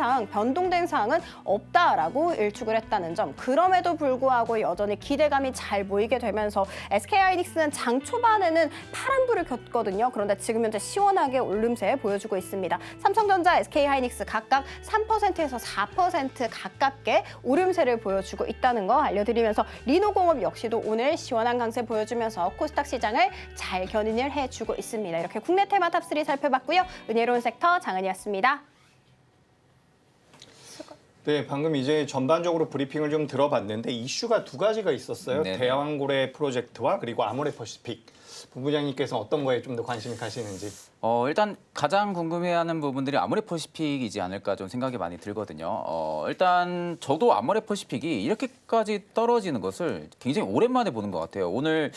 E: 사항은 없다라고 일축을 했다는 점. 그럼에도 불구하고 여전히 기대감이 잘 보이게 되면서 SK하이닉스는 장 초반에는 파란불을 켰거든요. 그런데 지금 현재 시원하게 오름세 보여주고 있습니다. 삼성전자, SK하이닉스 각각 3%에서 4% 가깝게 오름세를 보여주고 있다는 거 알려드리면서 리노공업 역시도 오늘 시원한 강세 보여주면서 코스닥 시장을 잘 견인을 해주고 있습니다. 이렇게 국내 테마 탑3 살펴봤고요. 은혜로운 섹터 장은이었습니다.
C: 네, 방금 이제 전반적으로 브리핑을 좀 들어봤는데 이슈가 두 가지가 있었어요.
D: 네네.
C: 대왕고래 프로젝트와 그리고 아모레퍼시픽. 본부장님께서 어떤 거에 좀 더 관심이 가시는지.
D: 일단 가장 궁금해하는 부분들이 아모레퍼시픽이지 않을까 좀 생각이 많이 들거든요. 일단 저도 아모레퍼시픽이 이렇게까지 떨어지는 것을 굉장히 오랜만에 보는 것 같아요. 오늘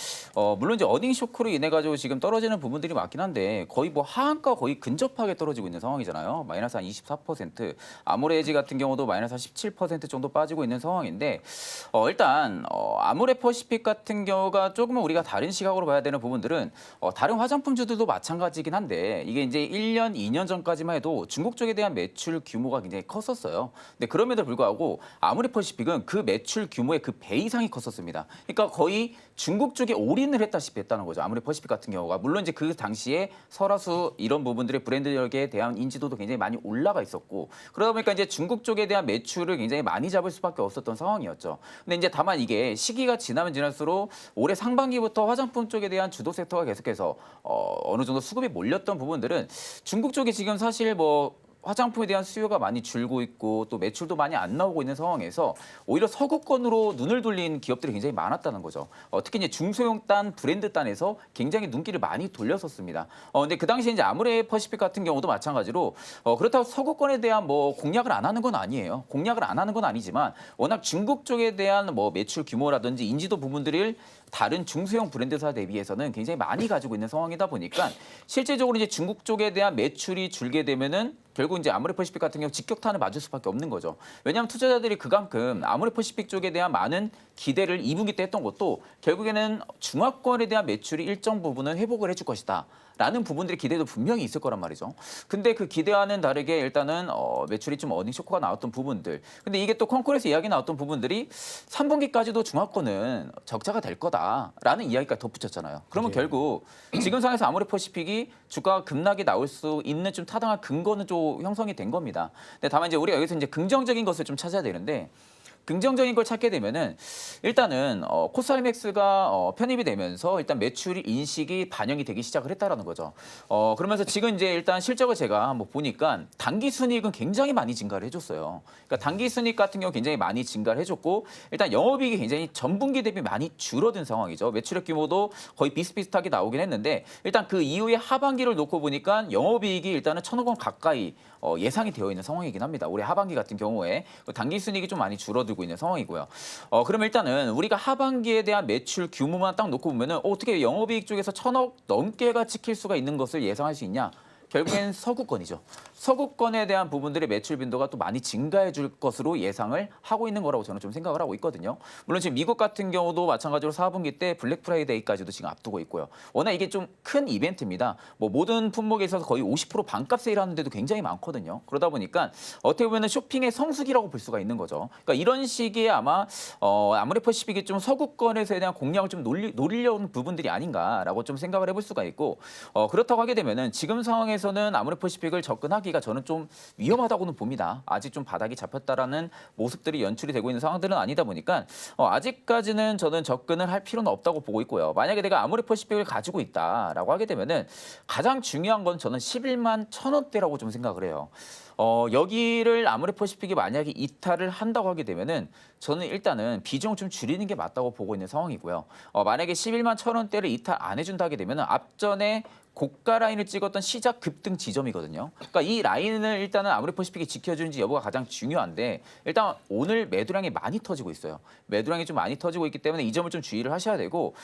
D: 물론 이제 어닝 쇼크로 인해 가지고 지금 떨어지는 부분들이 많긴 한데 거의 뭐 하한가 거의 근접하게 떨어지고 있는 상황이잖아요. 마이너스 한 24%, 아모레에지 같은 경우도 마이너스 한 17% 정도 빠지고 있는 상황인데 일단 아모레퍼시픽 같은 경우가 조금은 우리가 다른 시각으로 봐야 되는 부분들은 다른 화장품주들도 마찬가지긴 한데 이게 이제 1년, 2년 전까지만 해도 중국 쪽에 대한 매출 규모가 굉장히 컸었어요. 근데 그럼에도 불구하고 아모레퍼시픽은 그 매출 규모의 그 배 이상이 컸었습니다. 그러니까 거의 중국 쪽에 올인을 했다시피 했다는 거죠. 아모레퍼시픽 같은 경우가. 물론 이제 그 당시에 설화수 이런 부분들의 브랜드력에 대한 인지도도 굉장히 많이 올라가 있었고 그러다 보니까 이제 중국 쪽에 대한 매출을 굉장히 많이 잡을 수밖에 없었던 상황이었죠. 근데 이제 다만 이게 시기가 지나면 지날수록 올해 상반기부터 화장품 쪽에 대한 주도 섹터가 계속해서 어느 정도 수급이 몰렸던 부분들은 중국 쪽이 지금 사실 뭐 화장품에 대한 수요가 많이 줄고 있고 또 매출도 많이 안 나오고 있는 상황에서 오히려 서구권으로 눈을 돌린 기업들이 굉장히 많았다는 거죠. 특히 이제 중소형 단, 브랜드 단에서 굉장히 눈길을 많이 돌렸었습니다. 근데 그 당시에 이제 아모레퍼시픽 같은 경우도 마찬가지로 그렇다고 서구권에 대한 뭐 공략을 안 하는 건 아니에요. 공략을 안 하는 건 아니지만 워낙 중국 쪽에 대한 뭐 매출 규모라든지 인지도 부분들을 다른 중소형 브랜드사 대비해서는 굉장히 많이 가지고 있는 상황이다 보니까 실제적으로 이제 중국 쪽에 대한 매출이 줄게 되면은 결국 이제 아모레퍼시픽 같은 경우 직격탄을 맞을 수밖에 없는 거죠. 왜냐하면 투자자들이 그만큼 아모레퍼시픽 쪽에 대한 많은 기대를 2분기 때 했던 것도 결국에는 중화권에 대한 매출이 일정 부분은 회복을 해줄 것이다. 라는 부분들이 기대도 분명히 있을 거란 말이죠. 근데 그 기대와는 다르게 일단은 매출이 좀 어닝 쇼크가 나왔던 부분들. 근데 이게 또 콩쿨에서 이야기 나왔던 부분들이 3분기까지도 중화권은 적자가 될 거다라는 이야기가 덧붙였잖아요. 그러면 결국 지금 상황에서 아모레퍼시픽이 주가가 급락이 나올 수 있는 좀 타당한 근거는 좀 형성이 된 겁니다. 근데 다만 이제 우리가 여기서 이제 긍정적인 것을 좀 찾아야 되는데 긍정적인 걸 찾게 되면은 일단은 코스알맥스가 편입이 되면서 일단 매출 인식이 반영이 되기 시작을 했다라는 거죠. 그러면서 지금 이제 일단 실적을 제가 한번 보니까 단기 순이익은 굉장히 많이 증가를 해줬어요. 그러니까 단기 순이익 같은 경우 굉장히 많이 증가를 해줬고 일단 영업이익이 굉장히 전분기 대비 많이 줄어든 상황이죠. 매출액 규모도 거의 비슷비슷하게 나오긴 했는데 일단 그 이후에 하반기를 놓고 보니까 영업이익이 일단은 1,000억 원 가까이 예상이 되어 있는 상황이긴 합니다. 올해 하반기 같은 경우에 단기 순이익이 좀 많이 줄어들고 있는 상황이고요. 그럼 일단은 우리가 하반기에 대한 매출 규모만 딱 놓고 보면은 어떻게 영업이익 쪽에서 1,000억 넘게가 찍힐 수가 있는 것을 예상할 수 있냐? 결국엔 서구권이죠. 서구권에 대한 부분들의 매출 빈도가 또 많이 증가해 줄 것으로 예상을 하고 있는 거라고 저는 좀 생각을 하고 있거든요. 물론 지금 미국 같은 경우도 마찬가지로 4분기 때 블랙 프라이데이까지도 지금 앞두고 있고요. 워낙 이게 좀 큰 이벤트입니다. 뭐 모든 품목에 있어서 거의 50% 반값 세일하는 데도 굉장히 많거든요. 그러다 보니까 어떻게 보면 쇼핑의 성수기라고 볼 수가 있는 거죠. 그러니까 이런 시기에 아마 아모레퍼시픽이 좀 서구권에서에 대한 공략을 좀 노리려는 부분들이 아닌가라고 좀 생각을 해볼 수가 있고 그렇다고 하게 되면은 지금 상황에서는 아모레퍼시픽을 접근하기가 저는 좀 위험하다고는 봅니다. 아직 좀 바닥이 잡혔다라는 모습들이 연출이 되고 있는 상황들은 아니다 보니까 아직까지는 저는 접근을 할 필요는 없다고 보고 있고요. 만약에 내가 아모레퍼시픽을 가지고 있다라고 하게 되면은 가장 중요한 건 저는 11만 1,000원대라고 좀 생각을 해요. 여기를 아모레퍼시픽이 만약에 이탈을 한다고 하게 되면은 저는 일단은 비중을 좀 줄이는 게 맞다고 보고 있는 상황이고요. 만약에 11만 1,000원대를 이탈 안 해준다 하게 되면은 앞전에 고가 라인을 찍었던 시작 급등 지점이거든요. 그러니까 이 라인을 일단은 아모레퍼시픽이 지켜주는지 여부가 가장 중요한데 일단 오늘 매도량이 많이 터지고 있어요. 매도량이 좀 많이 터지고 있기 때문에 이 점을 좀 주의를 하셔야 되고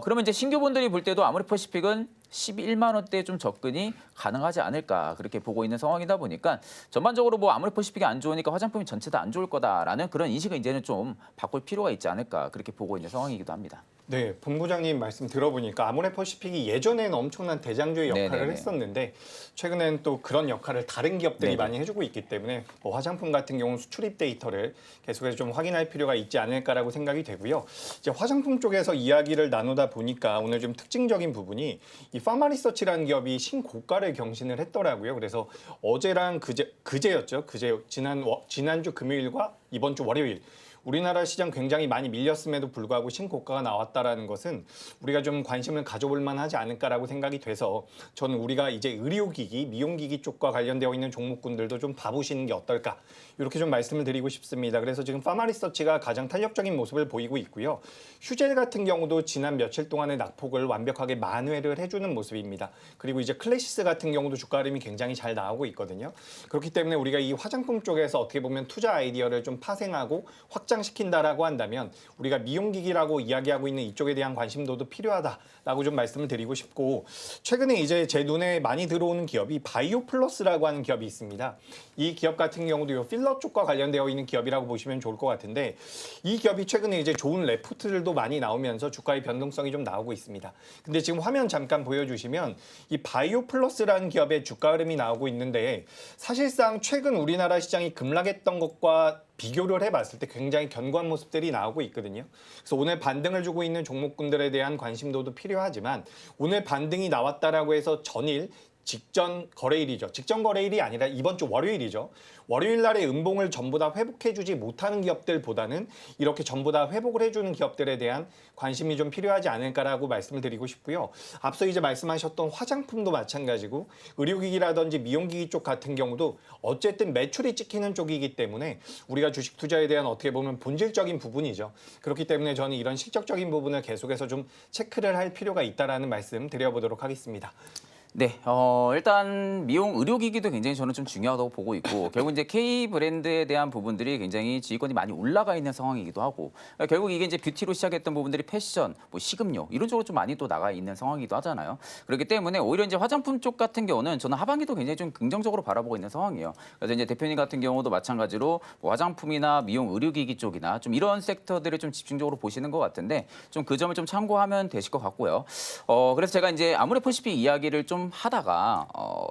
D: 그러면 이제 신규분들이 볼 때도 아모레퍼시픽은 11만 원대에 좀 접근이 가능하지 않을까 그렇게 보고 있는 상황이다 보니까 전반적으로 뭐 아모레퍼시픽이 안 좋으니까 화장품이 전체 다 안 좋을 거다라는 그런 인식을 이제는 좀 바꿀 필요가 있지 않을까 그렇게 보고 있는 상황이기도 합니다.
C: 네, 본부장님 말씀 들어보니까 아모레퍼시픽이 예전에는 엄청난 대장주의 역할을
D: 네네네.
C: 했었는데 최근에는 또 그런 역할을 다른 기업들이
D: 네네.
C: 많이 해주고 있기 때문에 뭐 화장품 같은 경우는 수출입 데이터를 계속해서 좀 확인할 필요가 있지 않을까라고 생각이 되고요. 이제 화장품 쪽에서 이야기를 나누다 보니까 오늘 좀 특징적인 부분이 이 파마리서치라는 기업이 신고가를 경신을 했더라고요. 그래서 어제랑 그제였죠. 지난주 금요일과 이번 주 월요일 우리나라 시장 굉장히 많이 밀렸음에도 불구하고 신고가가 나왔다라는 것은 우리가 좀 관심을 가져볼 만하지 않을까라고 생각이 돼서 저는 우리가 이제 의료기기, 미용기기 쪽과 관련되어 있는 종목군들도 좀 봐보시는 게 어떨까 이렇게 좀 말씀을 드리고 싶습니다. 그래서 지금 파마리서치가 가장 탄력적인 모습을 보이고 있고요. 휴젤 같은 경우도 지난 며칠 동안의 낙폭을 완벽하게 만회를 해주는 모습입니다. 그리고 이제 클래시스 같은 경우도 주가 흐름이 굉장히 잘 나오고 있거든요. 그렇기 때문에 우리가 이 화장품 쪽에서 어떻게 보면 투자 아이디어를 좀 파생하고 확장시킨다라고 한다면 우리가 미용기기라고 이야기하고 있는 이쪽에 대한 관심도도 필요하다라고 좀 말씀을 드리고 싶고 최근에 이제 제 눈에 많이 들어오는 기업이 바이오플러스라고 하는 기업이 있습니다. 이 기업 같은 경우도 이 필러 쪽과 관련되어 있는 기업이라고 보시면 좋을 것 같은데 이 기업이 최근에 이제 좋은 레포트들도 많이 나오면서 주가의 변동성이 좀 나오고 있습니다. 근데 지금 화면 잠깐 보여주시면 이 바이오플러스라는 기업의 주가 흐름이 나오고 있는데 사실상 최근 우리나라 시장이 급락했던 것과 비교를 해봤을 때 굉장히 견고한 모습들이 나오고 있거든요. 그래서 오늘 반등을 주고 있는 종목군들에 대한 관심도도 필요하지만 오늘 반등이 나왔다라고 해서 전일 직전 거래일이죠. 직전 거래일이 아니라 이번 주 월요일이죠. 월요일 날에 음봉을 전부 다 회복해주지 못하는 기업들보다는 이렇게 전부 다 회복을 해주는 기업들에 대한 관심이 좀 필요하지 않을까라고 말씀을 드리고 싶고요. 앞서 이제 말씀하셨던 화장품도 마찬가지고 의료기기라든지 미용기기 쪽 같은 경우도 어쨌든 매출이 찍히는 쪽이기 때문에 우리가 주식 투자에 대한 어떻게 보면 본질적인 부분이죠. 그렇기 때문에 저는 이런 실적적인 부분을 계속해서 좀 체크를 할 필요가 있다라는 말씀 드려보도록 하겠습니다.
D: 네, 일단 미용 의료기기도 굉장히 저는 좀 중요하다고 보고 있고 결국 이제 K 브랜드에 대한 부분들이 굉장히 지위권이 많이 올라가 있는 상황이기도 하고 결국 이게 이제 뷰티로 시작했던 부분들이 패션, 뭐 식음료 이런 쪽으로 좀 많이 또 나가 있는 상황이기도 하잖아요. 그렇기 때문에 오히려 이제 화장품 쪽 같은 경우는 저는 하반기도 굉장히 좀 긍정적으로 바라보고 있는 상황이에요. 그래서 이제 대표님 같은 경우도 마찬가지로 뭐 화장품이나 미용 의료기기 쪽이나 좀 이런 섹터들을 좀 집중적으로 보시는 것 같은데 좀 그 점을 좀 참고하면 되실 것 같고요. 그래서 제가 이제 아모레퍼시픽 이야기를 좀 좀 하다가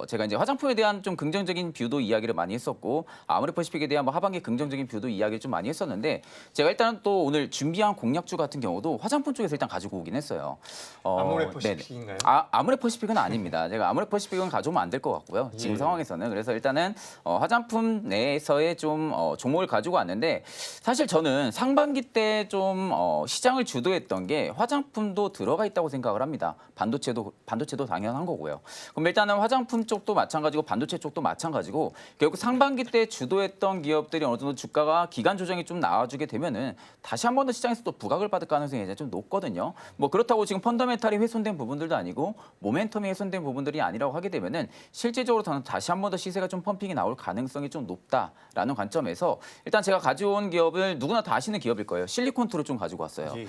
D: 제가 이제 화장품에 대한 좀 긍정적인 뷰도 이야기를 많이 했었고 아모레퍼시픽에 대한 뭐 하반기 긍정적인 뷰도 이야기를 좀 많이 했었는데 제가 일단은 또 오늘 준비한 공략주 같은 경우도 화장품 쪽에서 일단 가지고 오긴 했어요.
C: 아모레퍼시픽인가요?
D: 아모레퍼시픽은 아닙니다. 제가 아모레퍼시픽은 가져오면 안 될 것 같고요. 지금
C: 예.
D: 상황에서는. 그래서 일단은 화장품 내에서의 좀 종목을 가지고 왔는데 사실 저는 상반기 때 좀 시장을 주도했던 게 화장품도 들어가 있다고 생각을 합니다. 반도체도 당연한 거고요. 그럼 일단은 화장품 쪽도 마찬가지고 반도체 쪽도 마찬가지고 결국 상반기 때 주도했던 기업들이 어느 정도 주가가 기간 조정이 좀 나와주게 되면은 다시 한 번 더 시장에서 또 부각을 받을 가능성이 이제 좀 높거든요. 뭐 그렇다고 지금 펀더멘탈이 훼손된 부분들도 아니고 모멘텀이 훼손된 부분들이 아니라고 하게 되면은 실질적으로 저는 다시 한 번 더 시세가 좀 펌핑이 나올 가능성이 좀 높다라는 관점에서 일단 제가 가져온 기업을 누구나 다 아시는 기업일 거예요. 실리콘투를 좀 가지고 왔어요.
C: 예.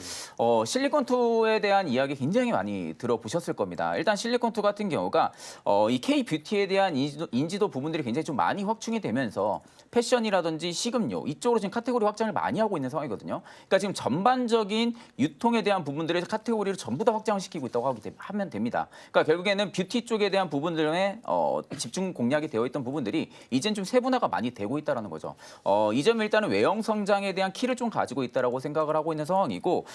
D: 실리콘투에 대한 이야기 굉장히 많이 들어보셨을 겁니다. 일단 실리콘투 같은 경우가 이 K-뷰티에 대한 인지도 부분들이 굉장히 좀 많이 확충이 되면서 패션이라든지 식음료 이쪽으로 지금 카테고리 확장을 많이 하고 있는 상황이거든요. 그러니까 지금 전반적인 유통에 대한 부분들의 카테고리를 전부 다 확장을 시키고 있다고 하면 됩니다. 그러니까 결국에는 뷰티 쪽에 대한 부분들에 집중 공략이 되어 있던 부분들이 이젠 좀 세분화가 많이 되고 있다는 거죠. 이 점은 일단은 외형 성장에 대한 키를 좀 가지고 있다라고 생각을 하고 있는 상황이고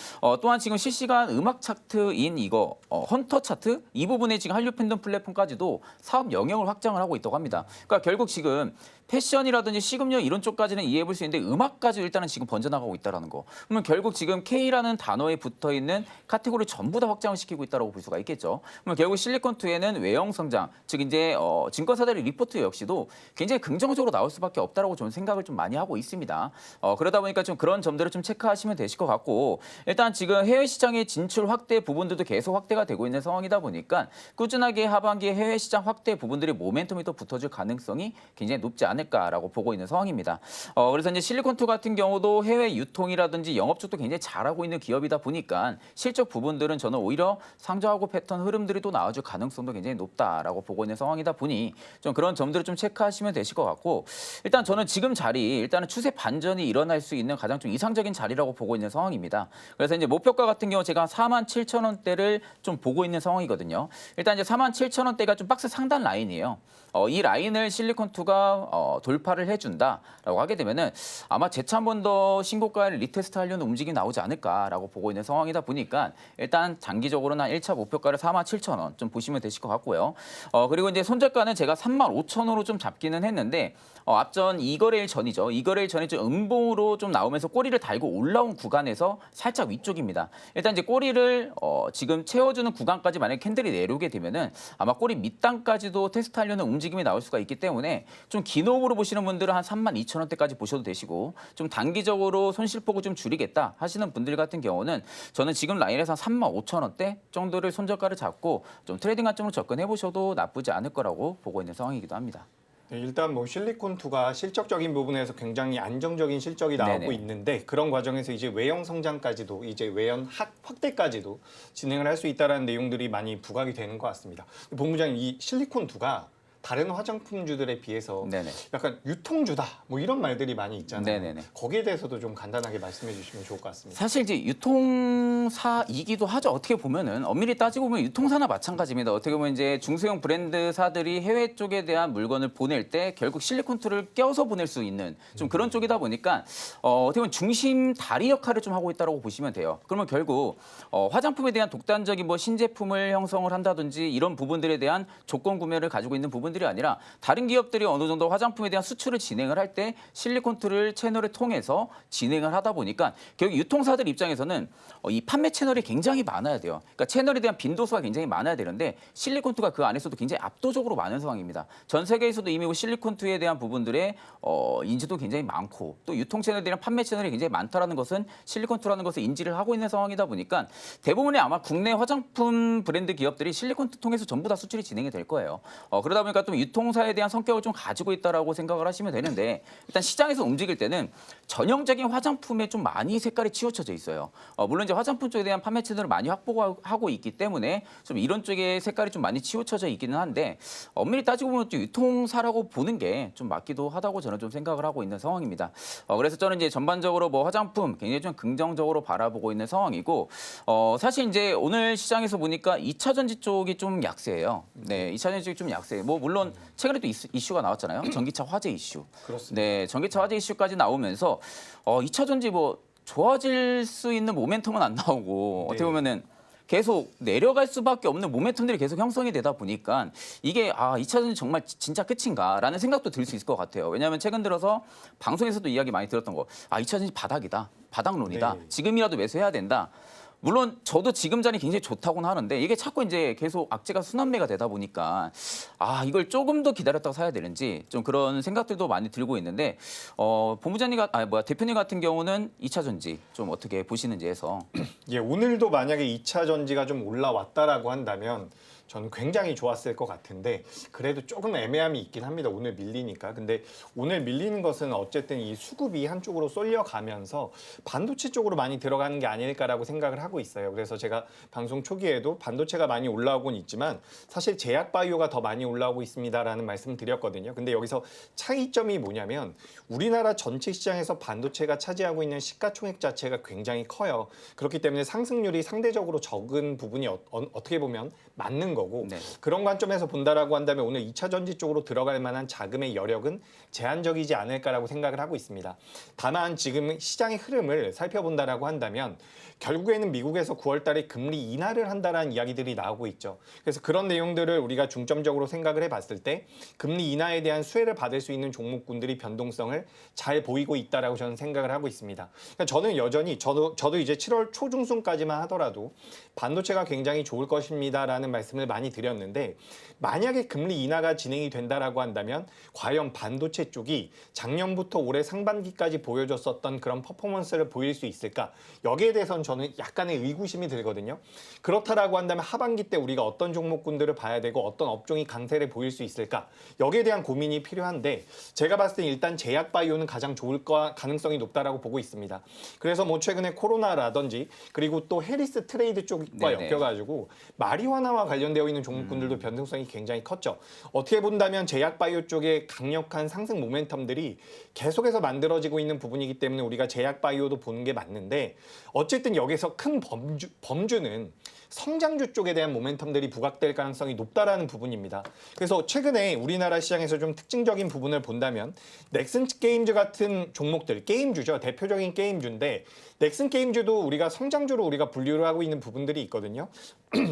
D: 또한 지금 실시간 음악 차트인 이거 헌터 차트 이 부분에 지금 한류 팬덤 플랫폼까지도 사업 영역을 확장을 하고 있다고 합니다. 그러니까 결국 지금 패션이라든지 식음료 이런 쪽까지는 이해해 볼 수 있는데 음악까지 일단은 지금 번져나가고 있다는 거. 그러면 결국 지금 K라는 단어에 붙어 있는 카테고리 전부 다 확장을 시키고 있다고 볼 수가 있겠죠. 그러면 결국 실리콘투에는 외형 성장, 즉 이제 증권사들의 리포트 역시도 굉장히 긍정적으로 나올 수밖에 없다라고 저는 생각을 좀 많이 하고 있습니다. 그러다 보니까 좀 그런 점들을 좀 체크하시면 되실 것 같고 일단 지금 해외 시장의 진출 확대 부분들도 계속 확대가 되고 있는 상황이다 보니까 꾸준하게 하반기에 해외 시장 확대 부분들이 모멘텀이 더 붙어줄 가능성이 굉장히 높지 않을까라고 보고 있는 상황입니다. 그래서 이제 실리콘투 같은 경우도 해외 유통이라든지 영업 쪽도 굉장히 잘하고 있는 기업이다 보니까 실적 부분들은 저는 오히려 상저하고 패턴 흐름들이 또 나와줄 가능성도 굉장히 높다라고 보고 있는 상황이다 보니 좀 그런 점들을 좀 체크하시면 되실 것 같고 일단 저는 지금 자리 일단은 추세 반전이 일어날 수 있는 가장 좀 이상적인 자리라고 보고 있는 상황입니다. 그래서 이제 목표가 같은 경우 제가 47,000원대를 좀 보고 있는 상황이거든요. 일단 이제 47,000원대가 좀 박스 상단 라인이에요. 이 라인을 실리콘투가 돌파를 해준다라고 하게 되면은 아마 재차 한 번 더 신고가를 리테스트 하려는 움직임이 나오지 않을까라고 보고 있는 상황이다 보니까 일단 장기적으로는 1차 목표가를 47,000원 좀 보시면 되실 것 같고요. 그리고 이제 손절가는 제가 35,000원으로 좀 잡기는 했는데 앞전 2거래일 전이죠. 2거래일 전에 좀 음봉으로 좀 나오면서 꼬리를 달고 올라온 구간에서 살짝 위쪽입니다. 일단 이제 꼬리를 지금 채워주는 구간까지 만약에 캔들이 내려오게 되면은 아마 꼬리 밑단까지도 테스트하려는 움직임이 나올 수가 있기 때문에 좀 긴 호흡으로 보시는 분들은 한 32,000원대까지 보셔도 되시고 좀 단기적으로 손실폭을 좀 줄이겠다 하시는 분들 같은 경우는 저는 지금 라인에서 한 35,000원대 정도를 손절가를 잡고 좀 트레이딩 관점으로 접근해 보셔도 나쁘지 않을 거라고 보고 있는 상황이기도 합니다.
C: 네, 일단 뭐 실리콘투가 실적적인 부분에서 굉장히 안정적인 실적이 나오고
D: 네네.
C: 있는데 그런 과정에서 이제 외형 성장까지도 이제 외형 확대까지도 진행을 할 수 있다는 내용들이 많이 부각이 되는 것 같습니다. 본부장님, 이 실리콘투가 다른 화장품주들에 비해서
D: 네네.
C: 약간 유통주다 뭐 이런 말들이 많이 있잖아요.
D: 네네네.
C: 거기에 대해서도 좀 간단하게 말씀해 주시면 좋을 것 같습니다.
D: 사실 이제 유통사이기도 하죠. 어떻게 보면은 엄밀히 따지고 보면 유통사나 마찬가지입니다. 어떻게 보면 이제 중소형 브랜드사들이 해외 쪽에 대한 물건을 보낼 때 결국 실리콘투를 껴서 보낼 수 있는 좀 그런 쪽이다 보니까 어떻게 보면 중심 다리 역할을 좀 하고 있다고 보시면 돼요. 그러면 결국 화장품에 대한 독단적인 뭐 신제품을 형성을 한다든지 이런 부분들에 대한 조건 구매를 가지고 있는 부분들이 아니라 다른 기업들이 어느 정도 화장품에 대한 수출을 진행을 할 때 실리콘투를 채널을 통해서 진행을 하다 보니까 결국 유통사들 입장에서는 이 판매 채널이 굉장히 많아야 돼요. 그러니까 채널에 대한 빈도수가 굉장히 많아야 되는데 실리콘투가 그 안에서도 굉장히 압도적으로 많은 상황입니다. 전 세계에서도 이미 실리콘투에 대한 부분들의 인지도 굉장히 많고 또 유통 채널이랑 판매 채널이 굉장히 많다라는 것은 실리콘투라는 것을 인지를 하고 있는 상황이다 보니까 대부분의 아마 국내 화장품 브랜드 기업들이 실리콘투 통해서 전부 다 수출이 진행이 될 거예요. 그러다 보니까 좀 유통사에 대한 성격을 좀 가지고 있다라고 생각을 하시면 되는데 일단 시장에서 움직일 때는 전형적인 화장품에 좀 많이 색깔이 치우쳐져 있어요. 물론 이제 화장품 쪽에 대한 판매 채널을 많이 확보하고 있기 때문에 좀 이런 쪽에 색깔이 좀 많이 치우쳐져 있기는 한데 엄밀히 따지고 보면 또 유통사라고 보는 게 좀 맞기도 하다고 저는 좀 생각을 하고 있는 상황입니다. 그래서 저는 이제 전반적으로 뭐 화장품 굉장히 좀 긍정적으로 바라보고 있는 상황이고 사실 이제 오늘 시장에서 보니까 2차 전지 쪽이 좀 약세예요. 네, 2차 전지 쪽이 좀 약세예요. 뭐 물론 최근에 또 이슈가 나왔잖아요. 전기차 화재 이슈.
C: 그렇습니다.
D: 네, 전기차 화재 이슈까지 나오면서 2차 전지 뭐 좋아질 수 있는 모멘텀은 안 나오고 어떻게 보면은 계속 내려갈 수밖에 없는 모멘텀들이 계속 형성이 되다 보니까 이게 2차 전지 정말 진짜 끝인가라는 생각도 들 수 있을 것 같아요. 왜냐하면 최근 들어서 방송에서도 이야기 많이 들었던 거 2차 전지 바닥이다. 바닥론이다.
C: 네.
D: 지금이라도 매수해야 된다. 물론 저도 지금 자리 굉장히 좋다고는 하는데 이게 자꾸 이제 계속 악재가 순환매가 되다 보니까 이걸 조금 더 기다렸다가 사야 되는지 좀 그런 생각들도 많이 들고 있는데 대표님 같은 경우는 2차 전지 좀 어떻게 보시는지 해서
C: 예, 오늘도 만약에 2차 전지가 좀 올라왔다라고 한다면 저는 굉장히 좋았을 것 같은데 그래도 조금 애매함이 있긴 합니다. 오늘 밀리니까. 근데 오늘 밀리는 것은 어쨌든 이 수급이 한쪽으로 쏠려가면서 반도체 쪽으로 많이 들어가는 게 아닐까라고 생각을 하고 있어요. 그래서 제가 방송 초기에도 반도체가 많이 올라오곤 있지만 사실 제약 바이오가 더 많이 올라오고 있습니다라는 말씀을 드렸거든요. 근데 여기서 차이점이 뭐냐면 우리나라 전체 시장에서 반도체가 차지하고 있는 시가총액 자체가 굉장히 커요. 그렇기 때문에 상승률이 상대적으로 적은 부분이 어떻게 보면 맞는 거고
D: 네.
C: 그런 관점에서 본다라고 한다면 오늘 2차 전지 쪽으로 들어갈 만한 자금의 여력은 제한적이지 않을까라고 생각을 하고 있습니다. 다만 지금 시장의 흐름을 살펴본다라고 한다면 결국에는 미국에서 9월 달에 금리 인하를 한다라는 이야기들이 나오고 있죠. 그래서 그런 내용들을 우리가 중점적으로 생각을 해봤을 때 금리 인하에 대한 수혜를 받을 수 있는 종목군들이 변동성을 잘 보이고 있다라고 저는 생각을 하고 있습니다. 그러니까 저는 여전히 저도 이제 7월 초중순까지만 하더라도 반도체가 굉장히 좋을 것입니다라는 말씀을 많이 드렸는데 만약에 금리 인하가 진행이 된다라고 한다면 과연 반도체 쪽이 작년부터 올해 상반기까지 보여줬었던 그런 퍼포먼스를 보일 수 있을까? 여기에 대해서는 저는 약간의 의구심이 들거든요. 그렇다라고 한다면 하반기 때 우리가 어떤 종목군들을 봐야 되고 어떤 업종이 강세를 보일 수 있을까? 여기에 대한 고민이 필요한데 제가 봤을 때 일단 제약 바이오는 가장 좋을 가능성이 높다라고 보고 있습니다. 그래서 뭐 최근에 코로나라든지 그리고 또 해리스 트레이드 쪽과
D: 네네.
C: 엮여가지고 마리화나와 관련되어 있는 종목군들도 변동성이 굉장히 컸죠. 어떻게 본다면 제약 바이오 쪽에 강력한 상승 모멘텀들이 계속해서 만들어지고 있는 부분이기 때문에 우리가 제약 바이오도 보는 게 맞는데 어쨌든 여기서 큰 범주는 성장주 쪽에 대한 모멘텀들이 부각될 가능성이 높다라는 부분입니다. 그래서 최근에 우리나라 시장에서 좀 특징적인 부분을 본다면 넥슨 게임즈 같은 종목들, 게임주죠. 대표적인 게임주인데 넥슨 게임즈도 우리가 성장주로 우리가 분류를 하고 있는 부분들이 있거든요.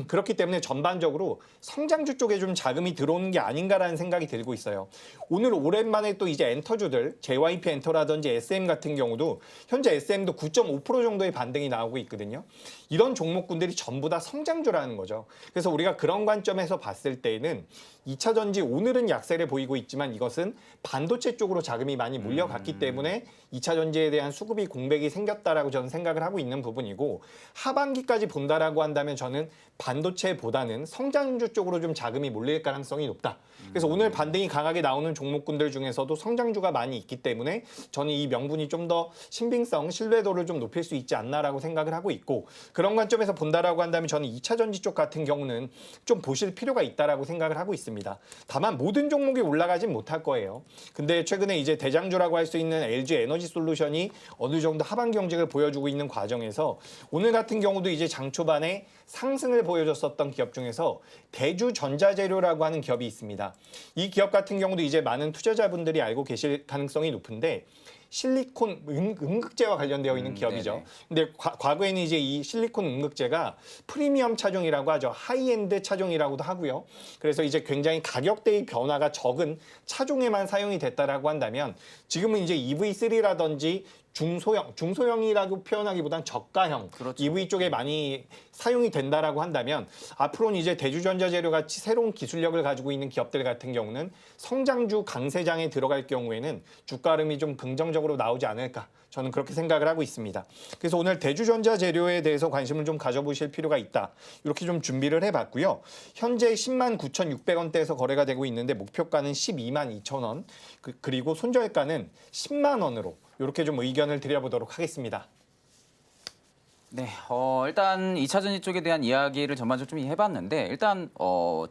C: 그렇기 때문에 전반적으로 성장주 쪽에 좀 자금이 들어오는 게 아닌가라는 생각이 들고 있어요. 오늘 오랜만에 또 이제 엔터주들, JYP 엔터라든지 SM 같은 경우도 현재 SM도 9.5% 정도의 반등이 나오고 있거든요. 이런 종목군들이 전부 다 성장주라는 거죠. 그래서 우리가 그런 관점에서 봤을 때에는 2차 전지 오늘은 약세를 보이고 있지만 이것은 반도체 쪽으로 자금이 많이 몰려갔기 때문에 2차 전지에 대한 수급이 공백이 생겼다라고 저는 생각을 하고 있는 부분이고 하반기까지 본다라고 한다면 저는 반도체보다는 성장주 쪽으로 좀 자금이 몰릴 가능성이 높다. 그래서 오늘 반등이 강하게 나오는 종목군들 중에서도 성장주가 많이 있기 때문에 저는 이 명분이 좀 더 신빙성, 신뢰도를 좀 높일 수 있지 않나라고 생각을 하고 있고 그런 관점에서 본다라고 한다면 저는 2차 전지 쪽 같은 경우는 좀 보실 필요가 있다라고 생각을 하고 있습니다. 다만 모든 종목이 올라가진 못할 거예요. 근데 최근에 이제 대장주라고 할 수 있는 LG 에너지 솔루션이 어느 정도 하반 경직을 보여주고 있는 과정에서 오늘 같은 경우도 이제 장 초반에 상승을 보여줬었던 기업 중에서 대주전자재료라고 하는 기업이 있습니다. 이 기업 같은 경우도 이제 많은 투자자분들이 알고 계실 가능성이 높은데 실리콘 음극재와 관련되어 있는 기업이죠.
D: 네네.
C: 근데 과거에는 이제 이 실리콘 음극재가 프리미엄 차종이라고 하죠. 하이엔드 차종이라고도 하고요. 그래서 이제 굉장히 가격대의 변화가 적은 차종에만 사용이 됐다라고 한다면 지금은 이제 EV3라든지 중소형이라고 표현하기보단 저가형
D: 그렇죠.
C: EV 쪽에 많이 사용이 된다라고 한다면 앞으로는 이제 대주전자재료 같이 새로운 기술력을 가지고 있는 기업들 같은 경우는 성장주 강세장에 들어갈 경우에는 주가 흐름이 좀 긍정적으로 전략으로 나오지 않을까. 저는 그렇게 생각을 하고 있습니다. 그래서 오늘 대주전자 재료에 대해서 관심을 좀 가져보실 필요가 있다. 이렇게 좀 준비를 해봤고요. 현재 10만 9,600원대에서 거래가 되고 있는데 목표가는 12만 2천 원, 그리고 손절가는 10만 원으로 이렇게 좀 의견을 드려보도록 하겠습니다.
D: 네, 일단 2차 전지 쪽에 대한 이야기를 전반적으로 좀 해봤는데 일단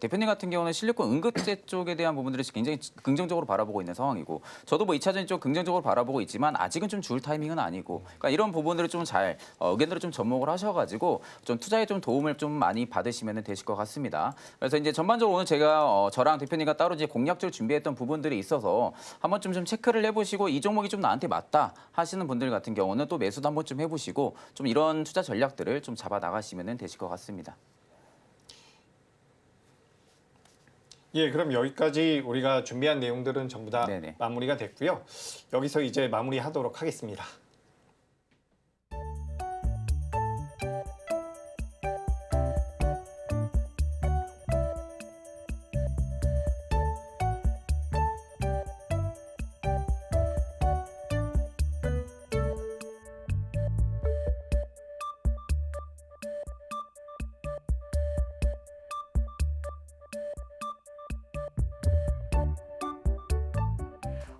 D: 대표님 같은 경우는 실리콘 응급제 쪽에 대한 부분들을 굉장히 긍정적으로 바라보고 있는 상황이고 저도 뭐 2차 전지 쪽 긍정적으로 바라보고 있지만 아직은 좀 줄 타이밍은 아니고 그러니까 이런 부분들을 좀 잘 의견들을 좀 접목을 하셔가지고 좀 투자에 좀 도움을 좀 많이 받으시면 되실 것 같습니다. 그래서 이제 전반적으로 오늘 제가 저랑 대표님과 따로 이제 공략적으로 준비했던 부분들이 있어서 한 번쯤 좀 체크를 해보시고 이 종목이 좀 나한테 맞다 하시는 분들 같은 경우는 또 매수도 한 번쯤 해보시고 좀 이런 투자 전략들을 좀 잡아 나가시면 되실 것 같습니다.
C: 예, 그럼 여기까지 우리가 준비한 내용들은 전부 다
D: 네네.
C: 마무리가 됐고요. 여기서 이제 마무리하도록 하겠습니다.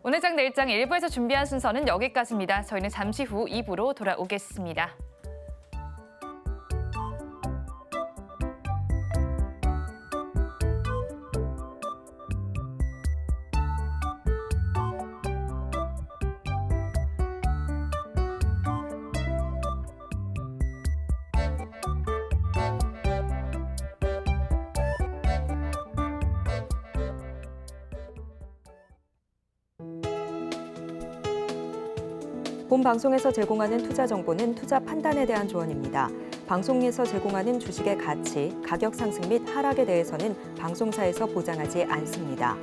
B: 오늘장 내일장 1부에서 준비한 순서는 여기까지입니다. 저희는 잠시 후 2부로 돌아오겠습니다.
A: 본 방송에서 제공하는 투자 정보는 투자 판단에 대한 조언입니다. 방송에서 제공하는 주식의 가치, 가격 상승 및 하락에 대해서는 방송사에서 보장하지 않습니다.